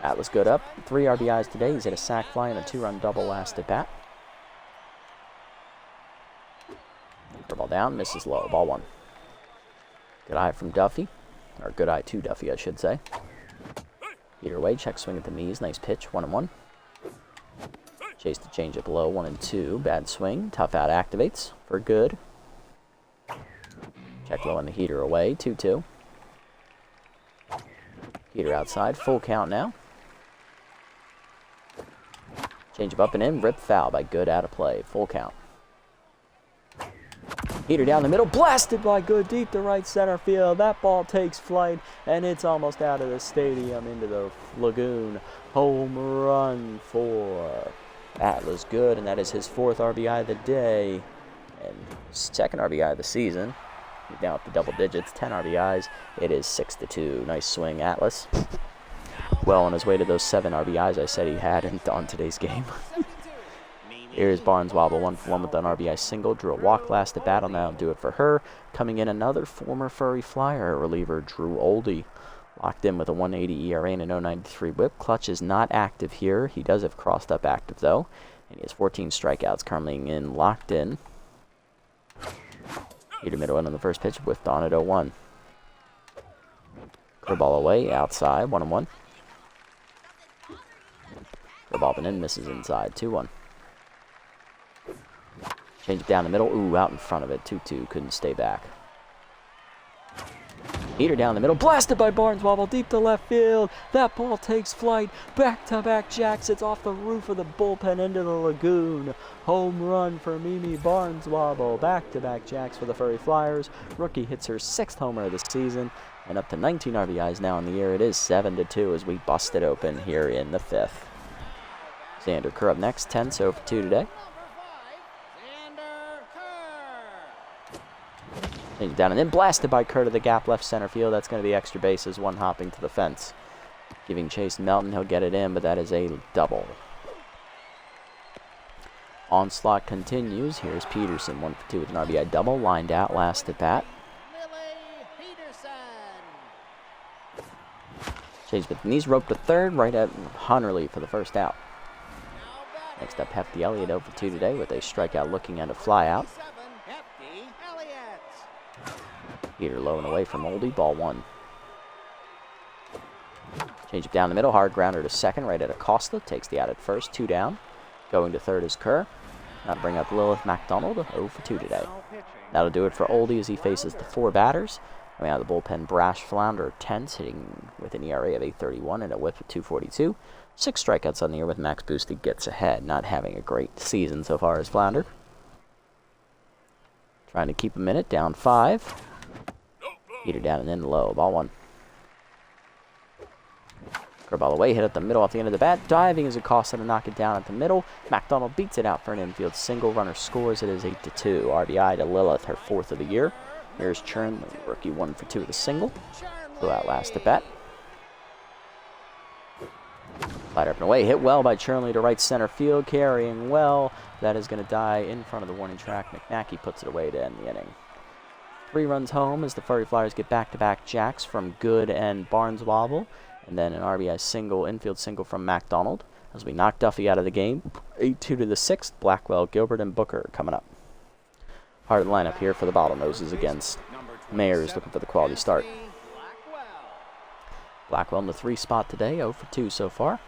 Atlas good up. 3 RBIs today. He's hit a sac fly and a 2-run double last at bat. Ball down, misses low. Ball 1. Good eye from Duffy. Or good eye to Duffy, I should say. Either way, check swing at the knees. Nice pitch. 1-1. Chase the change up low. 1 and 2. Bad swing. Tough out activates for good. Check low on the heater away. 2-2. Heater outside. Full count now. Change up and in. Rip foul by Good out of play. Full count. Heater down the middle, blasted by Good deep to right center field. That ball takes flight, and it's almost out of the stadium into the lagoon. Home run for Atlas Good, and that is his 4th RBI of the day and 2nd RBI of the season. He's down with the double digits, 10 RBIs. It is 6 to 2. Nice swing, Atlas. Well on his way to those 7 RBIs I said he had on today's game. Here's Barneswobble, 1 for 1 with an RBI single. Drew a walk last at bat, and that'll do it for her. Coming in, another former Furry Flyer reliever, Drew Oldie. Locked in with a 1.80 ERA and a 0.93 whip. Clutch is not active here. He does have crossed up active, though. And he has 14 strikeouts coming in, locked in. Heater middle in on the first pitch, whiffed on at 0-1. Curveball away, outside, 1-1. Curveball in, misses inside, 2-1. Change it down the middle. Ooh, out in front of it. 2-2. Couldn't stay back. Heater down the middle. Blasted by Barneswobble deep to left field. That ball takes flight. Back-to-back jacks. It's off the roof of the bullpen into the lagoon. Home run for Mimi Barneswobble. Back-to-back jacks for the Furry Flyers. Rookie hits her 6th homer of the season. And up to 19 RBIs now in the year. It is 7 to 2 as we bust it open here in the 5th. Xander Kerr up next. 10, so for 2 today. Change it down and then blasted by Kerr to the gap left center field. That's going to be extra bases, 1 hopping to the fence. Giving chase Melton. He'll get it in, but that is a double. Onslaught continues. Here's Peterson, 1 for 2 with an RBI double. Lined out last at bat. Chase with the knees, roped to third, right at Hunterly for the first out. Next up, Hefty Elliott 0 for 2 today with a strikeout looking at a flyout. Heater low and away from Oldie. Ball 1. Change it down the middle, hard grounder to second, right at Acosta. Takes the out at first, 2 down. Going to third is Kerr. Now to bring up Lilith MacDonald, 0 for 2 today. That'll do it for Oldie as he faces the 4 batters. Coming out of the bullpen, Brash Flounder, Tense, hitting with an ERA of 8.31 and a whip of 2.42. 6 strikeouts on the year with Max Boosty gets ahead, not having a great season so far as Flounder. Trying to keep him in it, down 5. Heater down and in low, ball 1. Curveball away, hit at the middle off the end of the bat. Diving as Acosta to knock it down at the middle. MacDonald beats it out for an infield single. Runner scores. It is 8-2. RBI to Lilith, her 4th of the year. Here's Chern, the rookie, 1 for 2 with a single. Go out last at bat. Slider up and away, hit well by Chernley to right center field, carrying well. That is going to die in front of the warning track. McMackey puts it away to end the inning. 3 runs home as the Furry Flyers get back-to-back jacks from Good and Barneswobble. And then an RBI single, infield single from MacDonald as we knock Duffy out of the game. 8-2 to the 6th. Blackwell, Gilbert, and Booker coming up. Hard lineup here for the Bottlenoses against Mayors, looking for the quality start. Blackwell in the 3 spot today, 0 for 2 so far.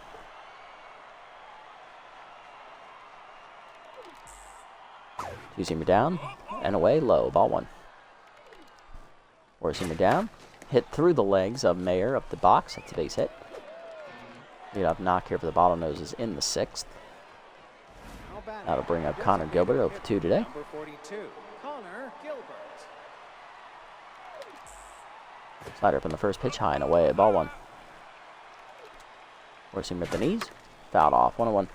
Two-seamer down and away, low, ball 1. Four-seamer down. Hit through the legs of Mayer up the box. That's a base hit. Lead up knock here for the Bottlenoses in the 6th. That'll bring up Connor Gilbert, 0 for 2 today. Slider up in the first pitch, high and away, ball 1. Forcing at the knees. Fouled off, 1-1.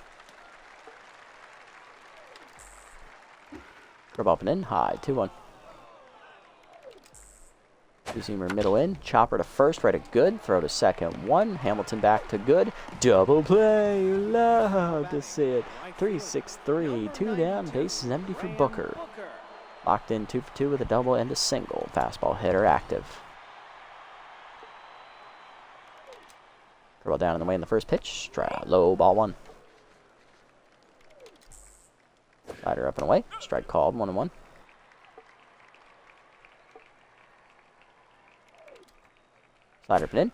Curve up and in, high, 2-1. Two-seamer middle in, chopper to first, right at Good, throw to second, 1. Hamilton back to Good, double play, love to see it. 3-6-3, 2 down, bases empty for Booker. Locked in 2 for 2 with a double and a single. Fastball hitter active. Curveball down in the way in the first pitch, low, ball 1. Slider up and away, strike called, 1-1. Slider up and in.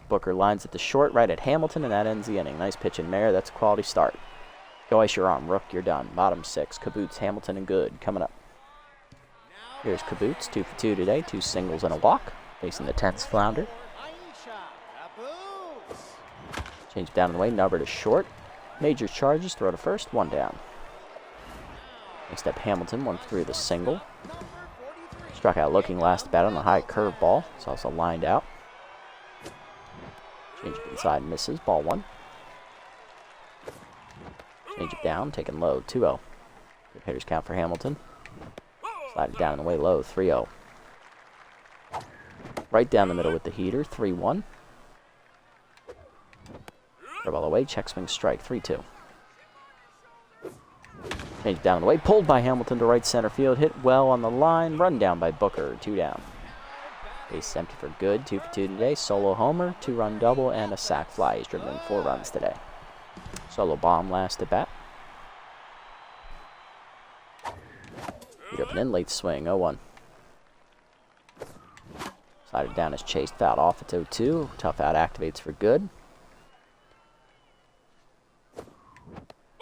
Booker lines it to short, right at Hamilton, and that ends the inning. Nice pitch in Mayer. That's a quality start. Go ice your arm. Rook, you're done. Bottom 6. Kaboots, Hamilton, and Good coming up. Here's Kaboots, 2 for 2 today. 2 singles and a walk. Facing the 10th Flounder. Change it down in the way. Number to short. Major charges. Throw to first. 1 down. Next up, Hamilton. 1 for 3 with a single. Struck out looking last bat on the high curveball. It's also lined out. Change it inside, misses, ball 1. Change it down, taken low, 2-0. Good hitters count for Hamilton. Slide it down and away low, 3-0. Right down the middle with the heater, 3-1. Curveball away, check swing strike, 3-2. Change it down and away, pulled by Hamilton to right center field, hit well on the line, run down by Booker, 2 down. Base empty for Good, 2 for 2 today. Solo homer, 2-run double, and a sac fly. He's driven in 4 runs today. Solo bomb last at bat. Heat up and in, late swing, 0-1. Slided down as chased, fouled off, it's 0-2. Tough out activates for Good.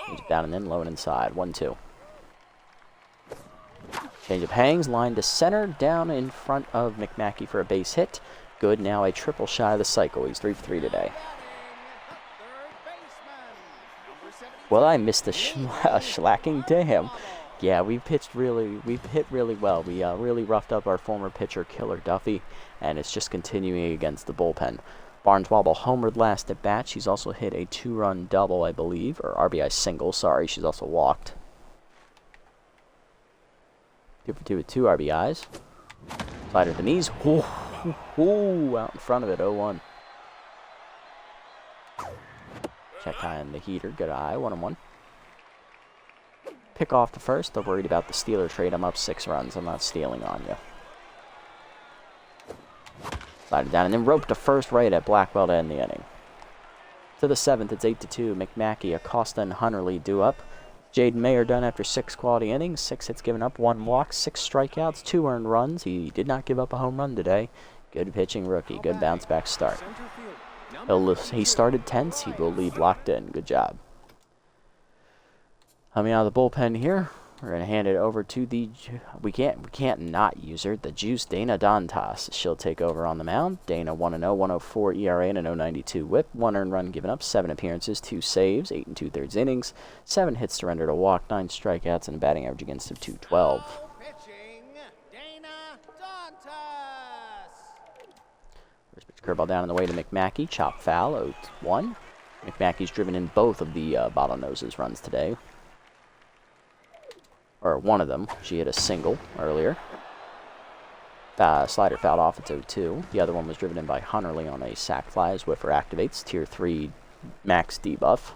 Change it down and in, low and inside, 1-2. Change up hangs, line to center, down in front of McMackey for a base hit. Good, now a triple shy of the cycle. He's 3 for 3 today. Well, I missed the shellacking to him. Yeah, we hit really well. We really roughed up our former pitcher, Killer Duffy, and it's just continuing against the bullpen. Barneswobble homered last at bat. She's also hit a 2-run double, I believe, or RBI single, sorry. She's also walked. 2 for 2 with 2 RBIs. Slider at the knees. Ooh, out in front of it, 0-1. Check high on the heater. Good eye, 1-1. Pick off the first. They're worried about the Steeler trade. I'm up 6 runs. I'm not stealing on you. Slider down and then rope to first, right at Blackwell to end the inning. To the 7th, it's 8-2. McMackey, Acosta, and Hunterly due up. Jaden Mayer done after 6 quality innings, 6 hits given up, 1 walk, 6 strikeouts, 2 earned runs. He did not give up a home run today. Good pitching rookie, good bounce back start. He started tense. He will leave locked in. Good job. Coming out of the bullpen here, we're going to hand it over to the, we can't not use her, the juice, Dana Dantas. She'll take over on the mound. Dana 1-0, 104 ERA and a 0.92 whip. 1 earned run given up, 7 appearances, 2 saves, 8 2/3 innings, 7 hits surrendered, a walk, 9 strikeouts, and a batting average against of 212. Pitching, Dana Dantas. First pitch curveball down on the way to McMackey. Chop foul, 0-1. McMackey's driven in both of the Bottlenoses runs today. Or one of them. She hit a single earlier. Slider fouled off, it's 0-2. The other one was driven in by Hunterly on a sac fly as Whiffer activates. Tier 3 max debuff.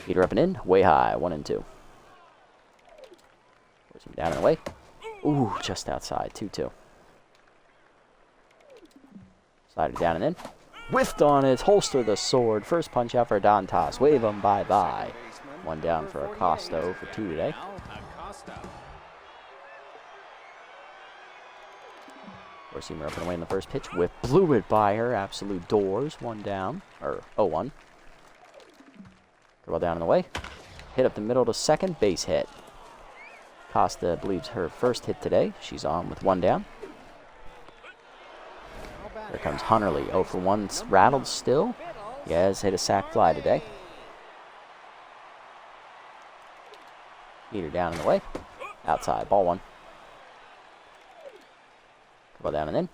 Heater up and in, way high, 1-2. Force him down and away. Ooh, just outside, 2-2. Slider down and in. Whiffed on it, holster the sword. First punch out for Dantas. Wave him bye-bye. 1 down for Acosta, for 2 today. Four-seamer up and away in the first pitch. Whip blew it by her. Absolute doors. 1 down. Or 0-1. Curveball down and away. Hit up the middle to second. Base hit. Costa believes her first hit today. She's on with 1 down. Here comes Hunterly. 0 for 1. Rattled still. He has hit a sac fly today. Heater down and away. Outside. Ball 1. Ball down and in.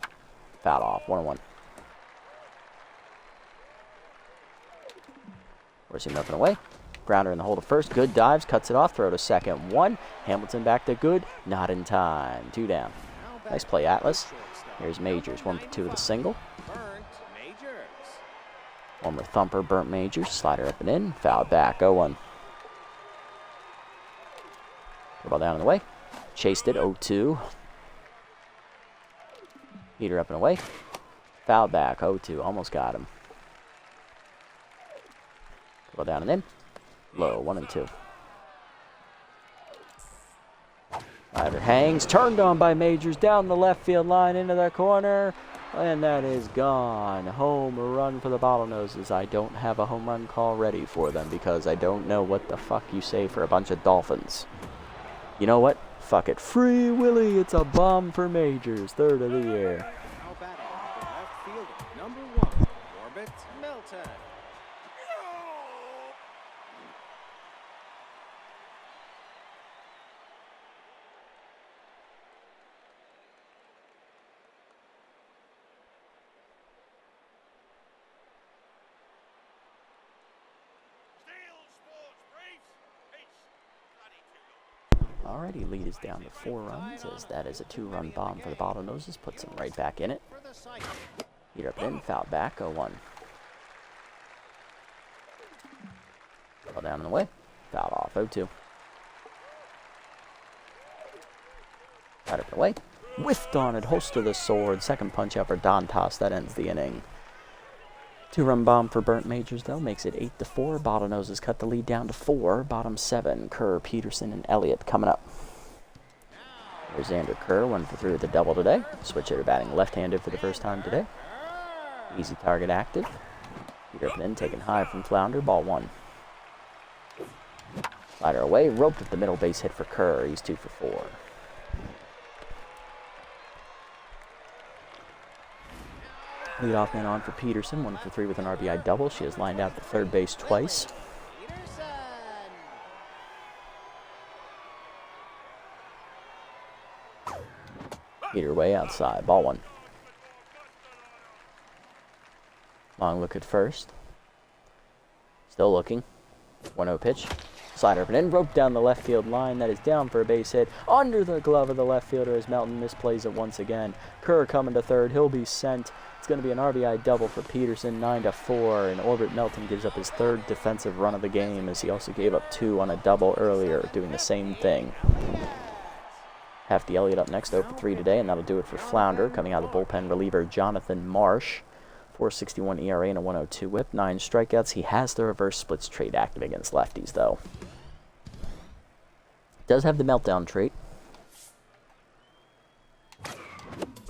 Foul off. 1-1. Forcing up and away. Grounder in the hole to first. Good dives. Cuts it off. Throw to second. 1. Hamilton back to good. Not in time. 2 down. Nice play, Atlas. Here's Majors. 1 for 2 with a single. One more thumper. Burnt Majors. Slider up and in. Foul back. 0-1. Ball down and away. Chased it. 0-2. Heater up and away. Foul back. 0-2. Almost got him. Ball down and in. Low. 1-2. Slider hangs. Turned on by Majors. Down the left field line into the corner. And that is gone. Home run for the Bottlenoses. I don't have a home run call ready for them because I don't know what the fuck you say for a bunch of Dolphins. You know what? Fuck it. Free Willy. It's a bomb for Majors. 3rd of the year. Now batting the left fielder, number 1, Corbett Milton. Alrighty, lead is down to 4 runs, as that is a 2-run bomb for the Bottlenoses. Puts them right back in it. Heater up and in, foul back, 0-1. Ball down and away, foul off, 0-2. Right up and away, whiffed on it, holster the sword. Second punch out for Dantas, that ends the inning. 2-run bomb for Burnt Majors, though, makes it 8-4. Bottlenoses cut the lead down to 4. Bottom 7, Kerr, Peterson, and Elliott coming up. There's Xander Kerr, 1 for 3 with a double today. Switch hitter batting left-handed for the first time today. Easy target active. Heater up and in, taken high from Flounder, ball 1. Slider away, roped at the middle base hit for Kerr. He's 2 for 4. Leadoff man on for Peterson, 1 for 3 with an RBI double. She has lined out to third base twice. Heater way outside, ball 1. Long look at first. Still looking. 1-0 pitch. Slider up and in, roped down the left field line. That is down for a base hit. Under the glove of the left fielder as Melton misplays it once again. Kerr coming to third. He'll be sent. It's going to be an RBI double for Peterson, 9-4. And Orbit Melton gives up his 3rd defensive run of the game, as he also gave up 2 on a double earlier, doing the same thing. Hefty Elliott up next, 0 for 3 today, and that'll do it for Flounder. Coming out of the bullpen, reliever Jonathan Marsh. 4.61 ERA and a 1.02 whip, 9 strikeouts. He has the reverse splits trait active against lefties, though. Does have the meltdown trait.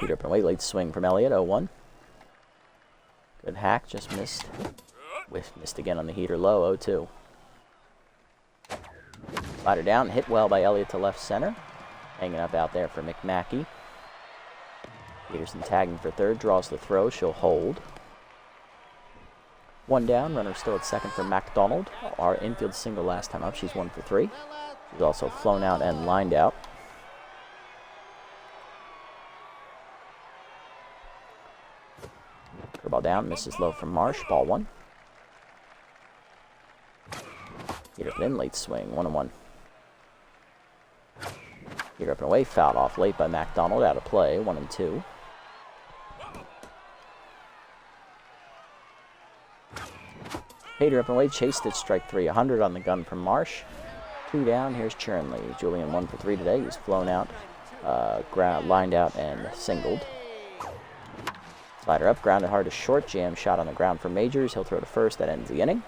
Heater up and away, late swing from Elliott, 0-1. Good hack, just missed. Missed again on the heater low, 0-2. Slider down, hit well by Elliott to left center. Hanging up out there for McMackey. Peterson tagging for third, draws the throw, she'll hold. One down, runner still at second for MacDonald. Our infield single last time up, she's 1 for 3. She's also flown out and lined out. Curveball down, misses low from Marsh, ball 1. Heater up and in, late swing, 1-1. Heater up and away, fouled off late by MacDonald, out of play, 1-2. Heater up and away, chased it, strike 3, 100 on the gun from Marsh. 2 down, here's Chernley. Julian 1 for 3 today, he's flown out, lined out and singled. Slider up, grounded hard to short, jam shot on the ground for Majors, he'll throw to first, that ends the inning.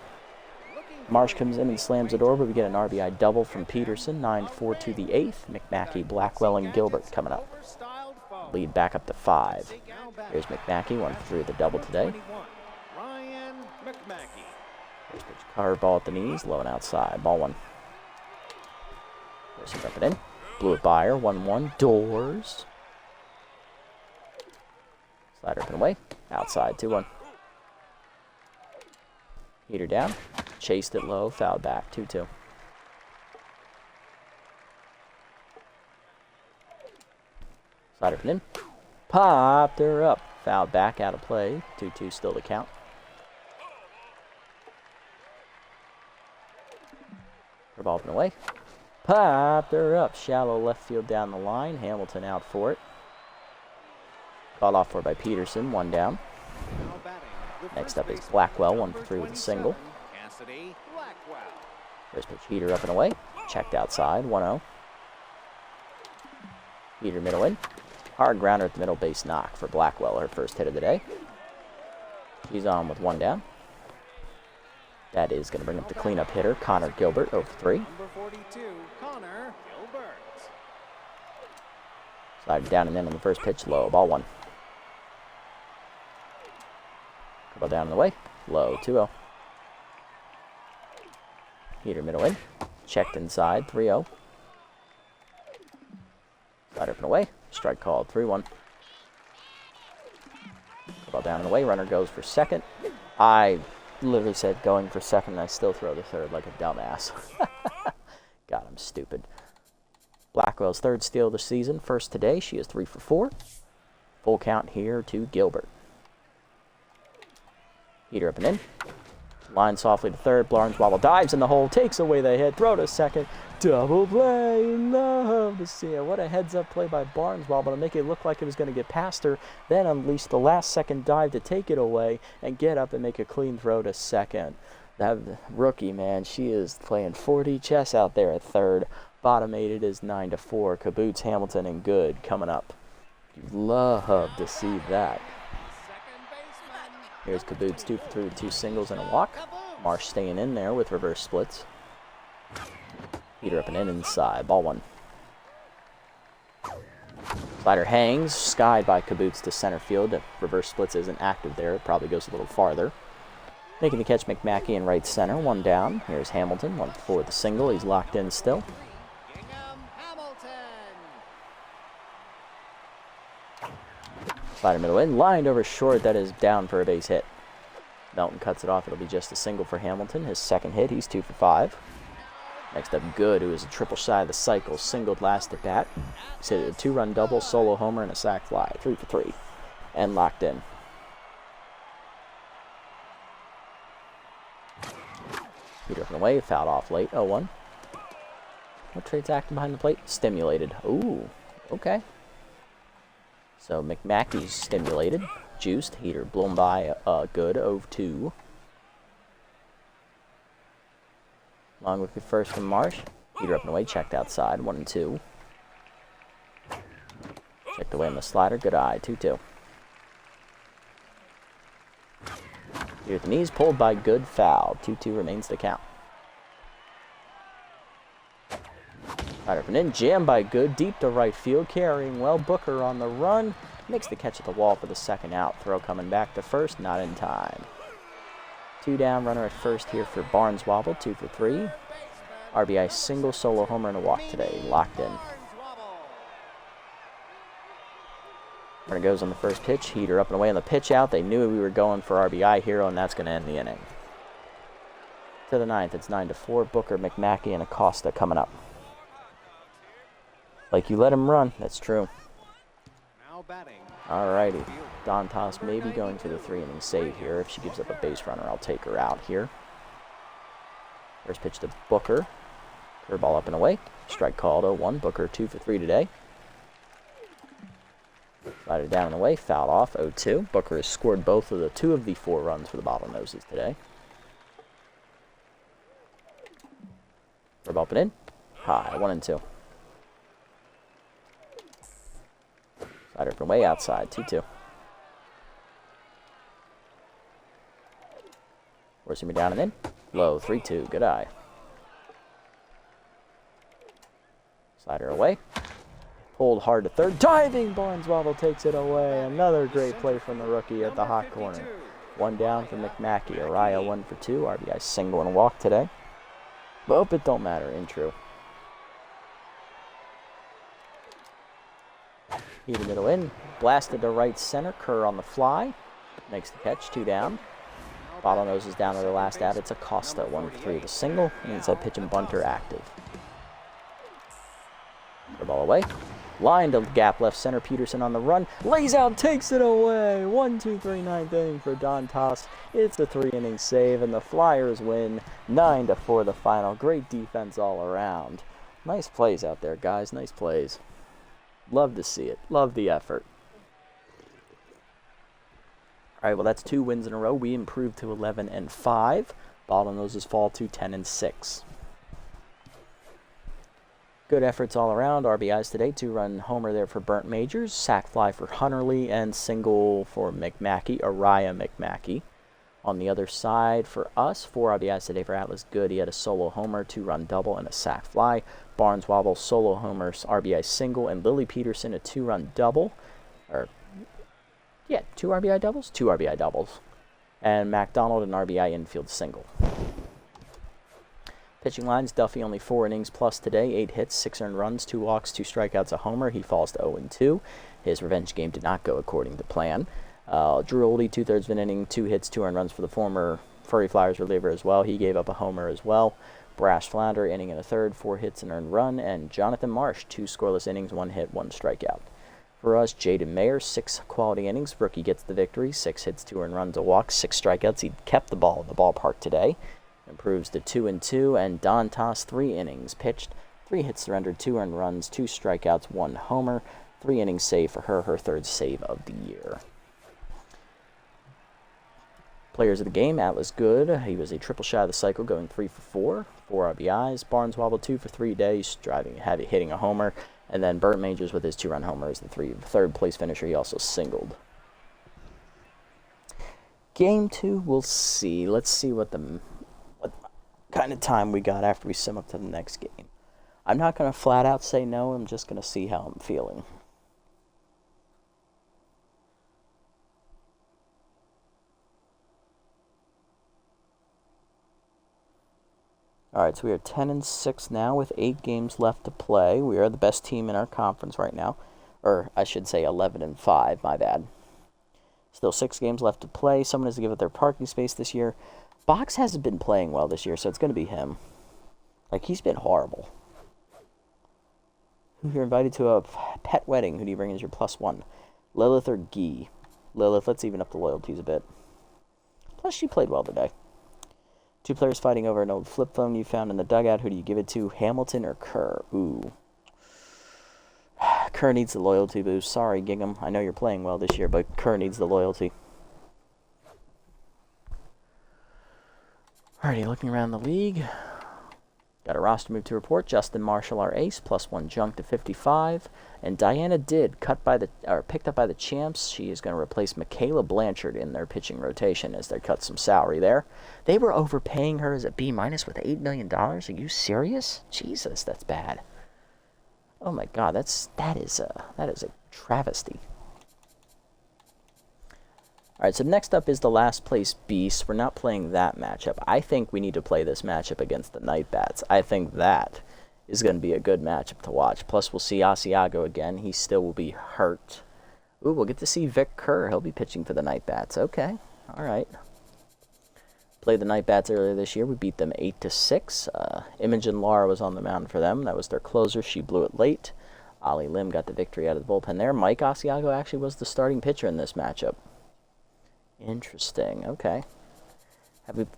Marsh comes in and slams the door, but we get an RBI double from Peterson, 9-4 to the 8th. McMackey, Blackwell, and Gilbert coming up. Lead back up to 5. Here's McMackey, 1 for 3 with the double today. First pitch curveball at the knees, low and outside, ball 1. First up and in, blew it by her, 1-1, doors. Slider up and away, outside, 2-1. Heater down, chased it low, fouled back, 2-2. Slider up and in, popped her up, fouled back, out of play, 2-2 still to count. Ball up and away, popped her up, shallow left field down the line, Hamilton out for it. Called off for by Peterson, 1 down. Next up is Blackwell, 1 for 3 with a single. First pitch, Heater up and away, checked outside, 1-0. Heater middle in, hard grounder at the middle base knock for Blackwell, her first hit of the day. She's on with 1 down. That is going to bring up the cleanup hitter, Connor Gilbert, 0 for 3. Number 42, Connor Gilbert. Slider down and in on the first pitch, low, ball 1. Couple down in the way, low, 2-0. Heater middle in, checked inside, 3-0. Slider up and away, strike called, 3-1. Couple down and away, runner goes for second. I literally said going for second, and I still throw to third like a dumbass. God, I'm stupid. Blackwell's third steal of the season, first today. She is 3 for 4. Full count here to Gilbert. Heater up and in. Line softly to third. Barneswobble dives in the hole, takes away the hit, throw to second. Double play, love to see it. What a heads-up play by Barneswobble to make it look like it was going to get past her, then unleash the last-second dive to take it away and get up and make a clean throw to second. That rookie, man, she is playing 4D chess out there at third. Bottom 8, it is 9-4. Caboose, Hamilton, and Good coming up. You love to see that. Here's Caboose, 2 for 3 with 2 singles and a walk. Marsh staying in there with reverse splits. Heater up and in inside, ball 1. Slider hangs, skied by Caboose to center field. The reverse splits isn't active there, it probably goes a little farther. Making the catch, McMackey in right center, 1 down. Here's Hamilton, 1 for 4 with the single, he's locked in still. Slider middle in, lined over short, that is down for a base hit. Melton cuts it off, it'll be just a single for Hamilton. His second hit, he's 2 for 5. Next up, Good, who is a triple shy of the cycle, singled last at bat. He's hit a 2-run double, solo homer, and a sac fly, 3 for 3, and locked in. Heater up and away, fouled off late, 0-1. What trade's acting behind the plate? Stimulated. Ooh, okay. So McMackey's stimulated, juiced, Heater blown by Good, 0-2. Long with the first from Marsh. Heater up and away, checked outside, 1-2. Checked away on the slider, good eye, 2-2. Heater at the knees, pulled by Good, foul, 2-2 remains the count. Slider up and in, jammed by Good, deep to right field, carrying well. Booker on the run, Makes the catch at the wall for the second out. Throw coming back to first, not in time. 2 down, runner at first here for Barnswobble, 2 for 3. RBI single, solo homer, and a walk today. Locked in. Runner goes on the first pitch. Heater up and away on the pitch out. They knew we were going for RBI hero, and that's going to end the inning. To the 9th, it's 9-4. Booker, McMackey, and Acosta coming up. Like you let him run. That's true. Alrighty. Dantas may be going for the 3-inning save here. If she gives up a base runner, I'll take her out here. First pitch to Booker. Curveball up and away. Strike called 0-1. Booker 2 for 3 today. Slider down and away. Fouled off 0-2. Booker has scored two of the 4 runs for the Bottlenoses today. Curveball up and in. High. 1-2. Slider from way outside, 2-2. Forcing me down and in. Low, 3-2. Good eye. Slider away. Pulled hard to third. Diving! Barnswobble takes it away. Another great play from the rookie at the hot corner. 1 down for McMackey. Araya 1 for 2. RBI single and a walk today. But it don't matter. In true. Heated middle in. Blasted to right center. Kerr on the fly. Makes the catch. 2 down. Bottlenoses down to the last out. It's Acosta. 1 for 3 with a single. Inside pitch and bunter active. The ball away. Line to gap left center. Peterson on the run. Lays out. Takes it away. 1-2-3 9th inning for Dantas. It's a 3-inning save. And the Flyers win. 9-4 the final. Great defense all around. Nice plays out there, guys. Nice plays. Love to see it. Love the effort. All right, well, that's 2 wins in a row. We improved to 11-5. Bottlenoses fall to 10-6. Good efforts all around. RBIs today. 2-run homer there for Burnt Majors. Sack fly for Hunterly and single for McMackey. Araya McMackey. On the other side for us, 4 RBIs today for Atlas Good. He had a solo homer, 2-run double, and a sack fly. Barnswobble, solo homers, RBI single, and Lily Peterson, a 2-run double. 2 RBI doubles? 2 RBI doubles. And MacDonald, an RBI infield single. Pitching lines, Duffy only 4 innings plus today, 8 hits, 6 earned runs, 2 walks, 2 strikeouts, a homer. He falls to 0-2. His revenge game did not go according to plan. Drew Oldie, 2/3 of an inning, 2 hits, 2 earned runs for the former Furry Flyers reliever as well. He gave up a homer as well. Brash Flounder, inning and a third, 4 hits and earned run. And Jonathan Marsh, 2 scoreless innings, 1 hit, 1 strikeout. For us, Jaden Mayer, 6 quality innings. Rookie gets the victory. 6 hits, 2 earned runs, a walk, 6 strikeouts. He kept the ball in the ballpark today. Improves to 2-2. And Dantas, 3 innings pitched. 3 hits surrendered, 2 earned runs, 2 strikeouts, 1 homer. 3 innings save for her 3rd save of the year. Players of the game, Atlas Good. He was a triple shy of the cycle, going 3 for 4. 4 RBIs. Barnswobble 2 for 3 days, hitting a homer. And then Burnt Majors with his 2-run homer is the 3rd place finisher. He also singled. Game 2, we'll see. Let's see what kind of time we got after we sim up to the next game. I'm not going to flat out say no. I'm just going to see how I'm feeling. Alright, so we are 10-6 now with 8 games left to play. We are the best team in our conference right now. Or, I should say 11-5, my bad. Still 6 games left to play. Someone has to give up their parking space this year. Box hasn't been playing well this year, so it's going to be him. Like, he's been horrible. You're invited to a pet wedding. Who do you bring as your +1? Lilith or Gee? Lilith, let's even up the loyalties a bit. Plus, she played well today. 2 players fighting over an old flip phone you found in the dugout. Who do you give it to, Hamilton or Kerr? Ooh. Kerr needs the loyalty boost. Sorry, Gingham. I know you're playing well this year, but Kerr needs the loyalty. Alrighty, looking around the league. Got a roster move to report. Justin Marshall, our ace, +1 junk to 55. And Diana Did, picked up by the champs. She is going to replace Michaela Blanchard in their pitching rotation as they cut some salary there. They were overpaying her as a B- with $8 million. Are you serious? Jesus, that's bad. Oh my God, that is a travesty. Alright, so next up is the last place Beast. We're not playing that matchup. I think we need to play this matchup against the Night Bats. I think that is going to be a good matchup to watch. Plus, we'll see Asiago again. He still will be hurt. Ooh, we'll get to see Vic Kerr. He'll be pitching for the Night Bats. Okay, alright. Played the Night Bats earlier this year. We beat them 8-6. Imogen Lara was on the mound for them. That was their closer. She blew it late. Ali Lim got the victory out of the bullpen there. Mike Asiago actually was the starting pitcher in this matchup. Interesting. Okay.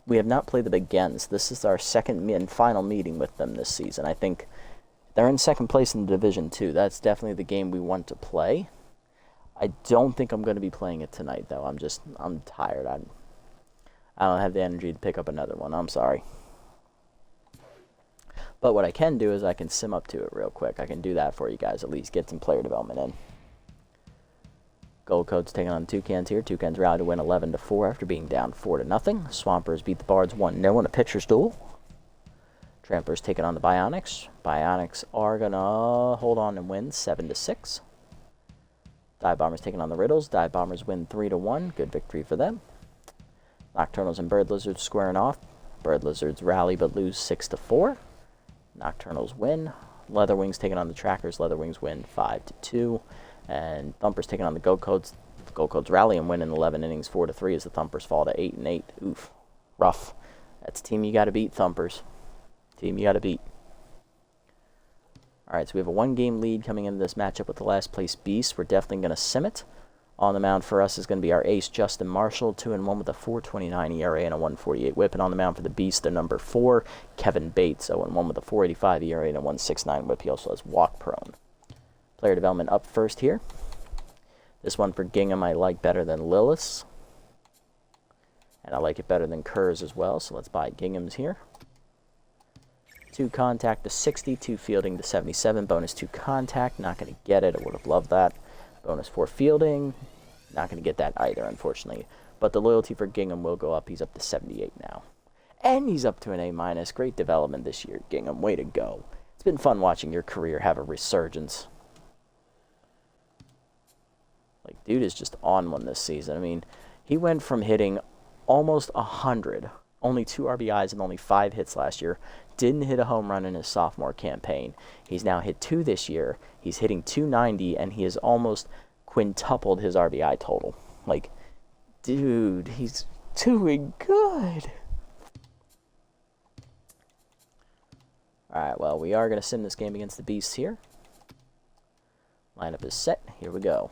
We have not played them again. So this is our second and final meeting with them this season. I think they're in second place in the Division 2. That's definitely the game we want to play. I don't think I'm going to be playing it tonight, though. I'm tired. I don't have the energy to pick up another one. I'm sorry. But what I can do is I can sim up to it real quick. I can do that for you guys, at least get some player development in. Gold Coat's taking on Toucans here. Toucans rally to win 11-4 after being down 4-0. Swampers beat the Bards 1-0 in a pitcher's duel. Tramplers taking on the Bionics. Bionics are going to hold on and win 7-6. Dive Bombers taking on the Riddles. Dive Bombers win 3-1. Good victory for them. Nocturnals and Bird Lizards squaring off. Bird Lizards rally but lose 6-4. Nocturnals win. Leatherwings taking on the Trackers. Leatherwings win 5-2. And Thumpers taking on the Gold Coats. The Gold Coats rally and win in 11 innings 4-3 as the Thumpers fall to 8-8. Oof. Rough. That's a team you got to beat, Thumpers. Team you got to beat. Alright, so we have a one-game lead coming into this matchup with the last place Beast. We're definitely going to sim it. On the mound for us is going to be our ace, Justin Marshall, 2-1 with a 4.29 ERA and a 1.48 whip. And on the mound for the Beast, the number 4, Kevin Bates, 0-1 with a 4.85 ERA and a 1.69 whip. He also has walk prone. Player development up first here. This one for Gingham I like better than Lillis. And I like it better than Kerr's as well, so let's buy Gingham's here. 2 contact to 60, 2 fielding to 77, bonus 2 contact, not going to get it, I would have loved that. Bonus 4 fielding, not going to get that either, unfortunately. But the loyalty for Gingham will go up, he's up to 78 now. And he's up to an A-. Great development this year, Gingham, way to go. It's been fun watching your career have a resurgence. Like, dude is just on one this season. I mean, he went from hitting almost 100, only 2 RBIs and only 5 hits last year. Didn't hit a home run in his sophomore campaign. He's now hit 2 this year. He's hitting 290, and he has almost quintupled his RBI total. Like, dude, he's doing good. Alright, well, we are going to sim this game against the Beasts here. Lineup is set. Here we go.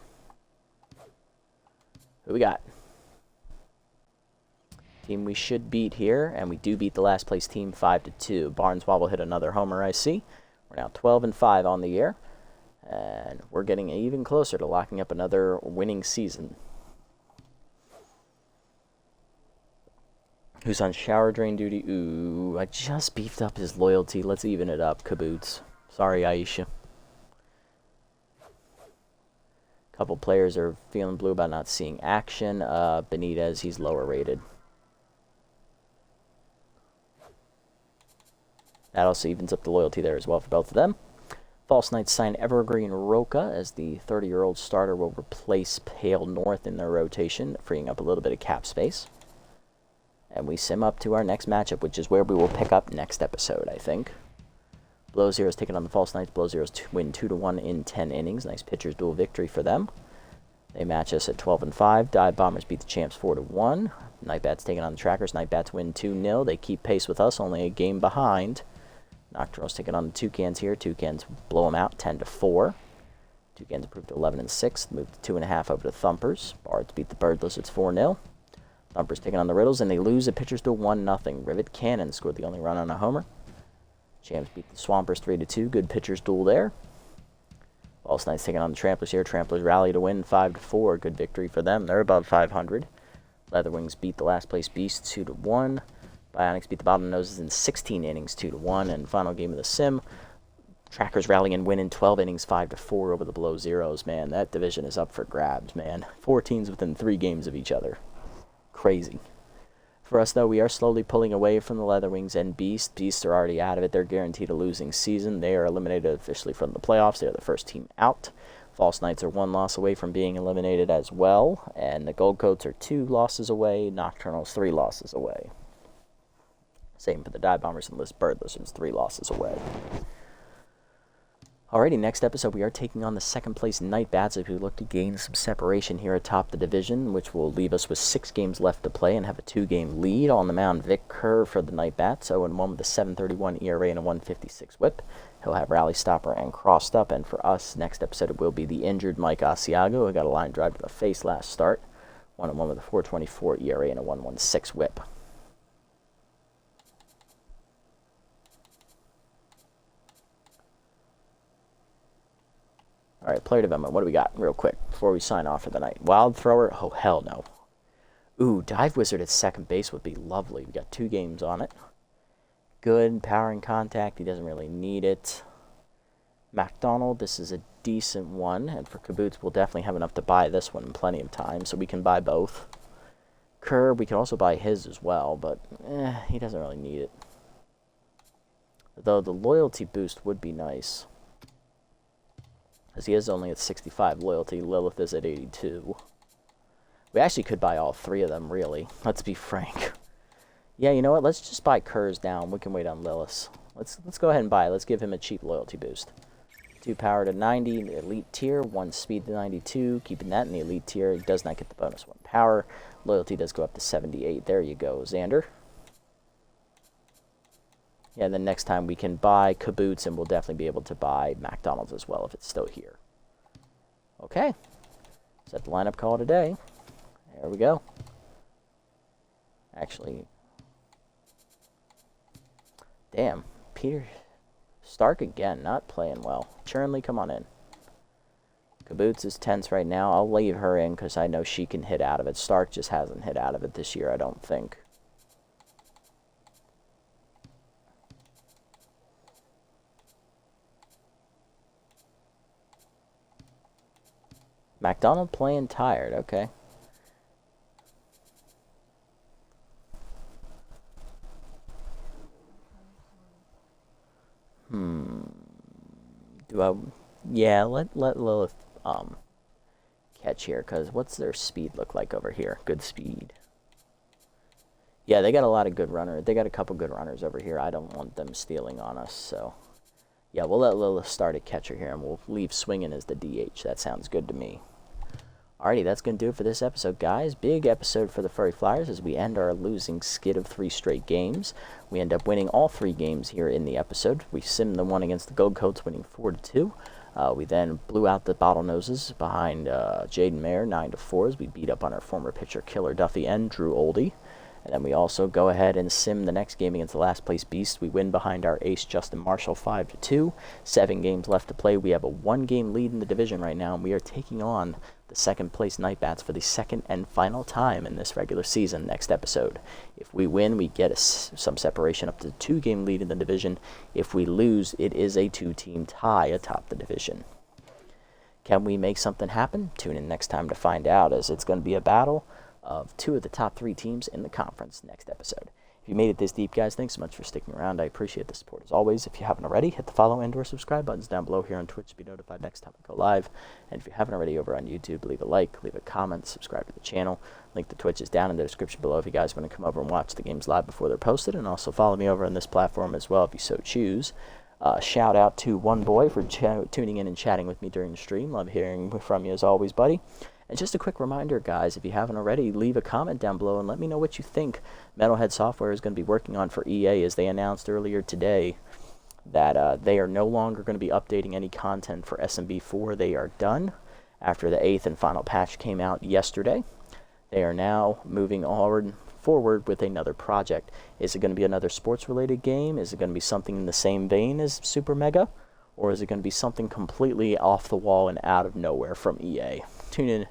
Who we got? Team we should beat here, and we do beat the last place team 5-2. Barneswobble hit another homer, I see. We're now 12-5 on the year, and we're getting even closer to locking up another winning season. Who's on shower drain duty? Ooh, I just beefed up his loyalty. Let's even it up, Caboots. Sorry, Aisha. Couple players are feeling blue about not seeing action. Benitez, he's lower rated. That also evens up the loyalty there as well for both of them. False Knights sign Evergreen Roca as the 30-year-old starter will replace Pale North in their rotation, freeing up a little bit of cap space. And we sim up to our next matchup, which is where we will pick up next episode, I think. Blow Zeros taking on the False Knights. Blow Zeros win 2-1 in 10 innings. Nice pitcher's duel victory for them. They match us at 12-5. Dive Bombers beat the Champs 4-1. Nightbats taking on the Trackers. Nightbats win 2-0. They keep pace with us, only a game behind. Nocturnals taking on the Toucans here. Toucans blow them out 10-4. Toucans improved to 11-6. Moved to 2.5 over to Thumpers. Bards beat the Bird Lizards 4-0. Thumpers taking on the Riddles, and they lose a pitcher's duel 1-0. Rivet Cannon scored the only run on a homer. Champs beat the Swampers 3-2. Good pitcher's duel there. False Knights taking on the Tramplers here. Tramplers rally to win 5-4. Good victory for them. They're above 500. Leatherwings beat the last place Beasts 2-1. Bionics beat the Bottlenoses in 16 innings 2-1. And final game of the sim, Trackers rally and win in 12 innings 5-4 over the Below Zeros. Man, that division is up for grabs, man. 4 teams within 3 games of each other. Crazy. For us, though, we are slowly pulling away from the Leatherwings and Beasts. Beasts are already out of it. They're guaranteed a losing season. They are eliminated officially from the playoffs. They are the first team out. False Knights are 1 loss away from being eliminated as well, and the Gold Coats are 2 losses away, Nocturnals 3 losses away. Same for the Dive Bombers and Bird Lizards, 3 losses away. Alrighty, next episode we are taking on the 2nd place Night Bats as we look to gain some separation here atop the division, which will leave us with 6 games left to play and have a 2-game lead. On the mound, Vic Kerr for the Night Bats, 0-1 with a 7.31 ERA and a 1.56 whip. He'll have Rally Stopper and Crossed Up, and for us, next episode it will be the injured Mike Asiago, who got a line drive to the face last start. 1-1 with a 4.24 ERA and a 1.16 whip. Alright, player development. What do we got real quick before we sign off for the night? Wild Thrower? Oh, hell no. Ooh, Dive Wizard at second base would be lovely. We got 2 games on it. Good. Power and Contact. He doesn't really need it. MacDonald, this is a decent one. And for Kaboots, we'll definitely have enough to buy this one in plenty of time, so we can buy both. Kerr, we can also buy his as well, but he doesn't really need it. Though the loyalty boost would be nice. Because he is only at 65 loyalty. Lilith is at 82. We actually could buy all 3 of them, really. Let's be frank. Yeah, you know what? Let's just buy Kerr's down. We can wait on Lilith's. Let's go ahead and buy it. Let's give him a cheap loyalty boost. 2 power to 90, the elite tier. 1 speed to 92. Keeping that in the elite tier. He does not get the bonus 1 power. Loyalty does go up to 78. There you go, Xander. Yeah, and then next time we can buy Kaboots, and we'll definitely be able to buy McDonald's as well if it's still here. Okay. Set the lineup call today. There we go. Actually, damn, Peter Stark again, not playing well. Churnley, come on in. Kaboots is tense right now. I'll leave her in because I know she can hit out of it. Stark just hasn't hit out of it this year, I don't think. McDonald playing tired, okay. Yeah, let Lilith catch here, because what's their speed look like over here? Good speed. Yeah, they got a lot of good runners. They got a couple good runners over here. I don't want them stealing on us, so yeah, we'll let Lilith start at catcher here, and we'll leave swinging as the DH. That sounds good to me. Alrighty, that's going to do it for this episode, guys. Big episode for the Furry Flyers as we end our losing skid of 3 straight games. We end up winning all 3 games here in the episode. We simmed the one against the Gold Coats, winning 4-2. We then blew out the Bottlenoses behind Jaden Mayer, 9-4, as we beat up on our former pitcher, Killer Duffy, and Drew Oldie. And then we also go ahead and sim the next game against the last place Beast. We win behind our ace, Justin Marshall, 5-2. 7 games left to play. We have a 1-game lead in the division right now, and we are taking on the 2nd place Night Bats for the 2nd and final time in this regular season next episode. If we win, we get some separation up to the 2-game lead in the division. If we lose, it is a 2-team tie atop the division. Can we make something happen? Tune in next time to find out, as it's going to be a battle of 2 of the top 3 teams in the conference next episode. If you made it this deep, guys, thanks so much for sticking around. I appreciate the support as always. If you haven't already, hit the follow and or subscribe buttons down below here on Twitch to be notified next time we go live. And if you haven't already over on YouTube, leave a like, leave a comment, subscribe to the channel. Link to Twitch is down in the description below if you guys want to come over and watch the games live before they're posted. And also follow me over on this platform as well if you so choose. Shout out to One Boy for tuning in and chatting with me during the stream. Love hearing from you as always, buddy. And just a quick reminder, guys, if you haven't already, leave a comment down below and let me know what you think Metalhead Software is going to be working on for EA, as they announced earlier today that they are no longer going to be updating any content for SMB4. They are done after the 8th and final patch came out yesterday. They are now moving forward with another project. Is it going to be another sports-related game? Is it going to be something in the same vein as Super Mega? Or is it going to be something completely off the wall and out of nowhere from EA? Tune in.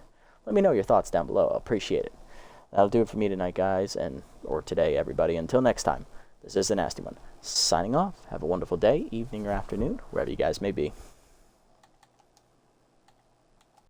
Let me know your thoughts down below. I appreciate it. That'll do it for me tonight, guys, or today, everybody. Until next time, this is The Nasty One, signing off. Have a wonderful day, evening, or afternoon, wherever you guys may be.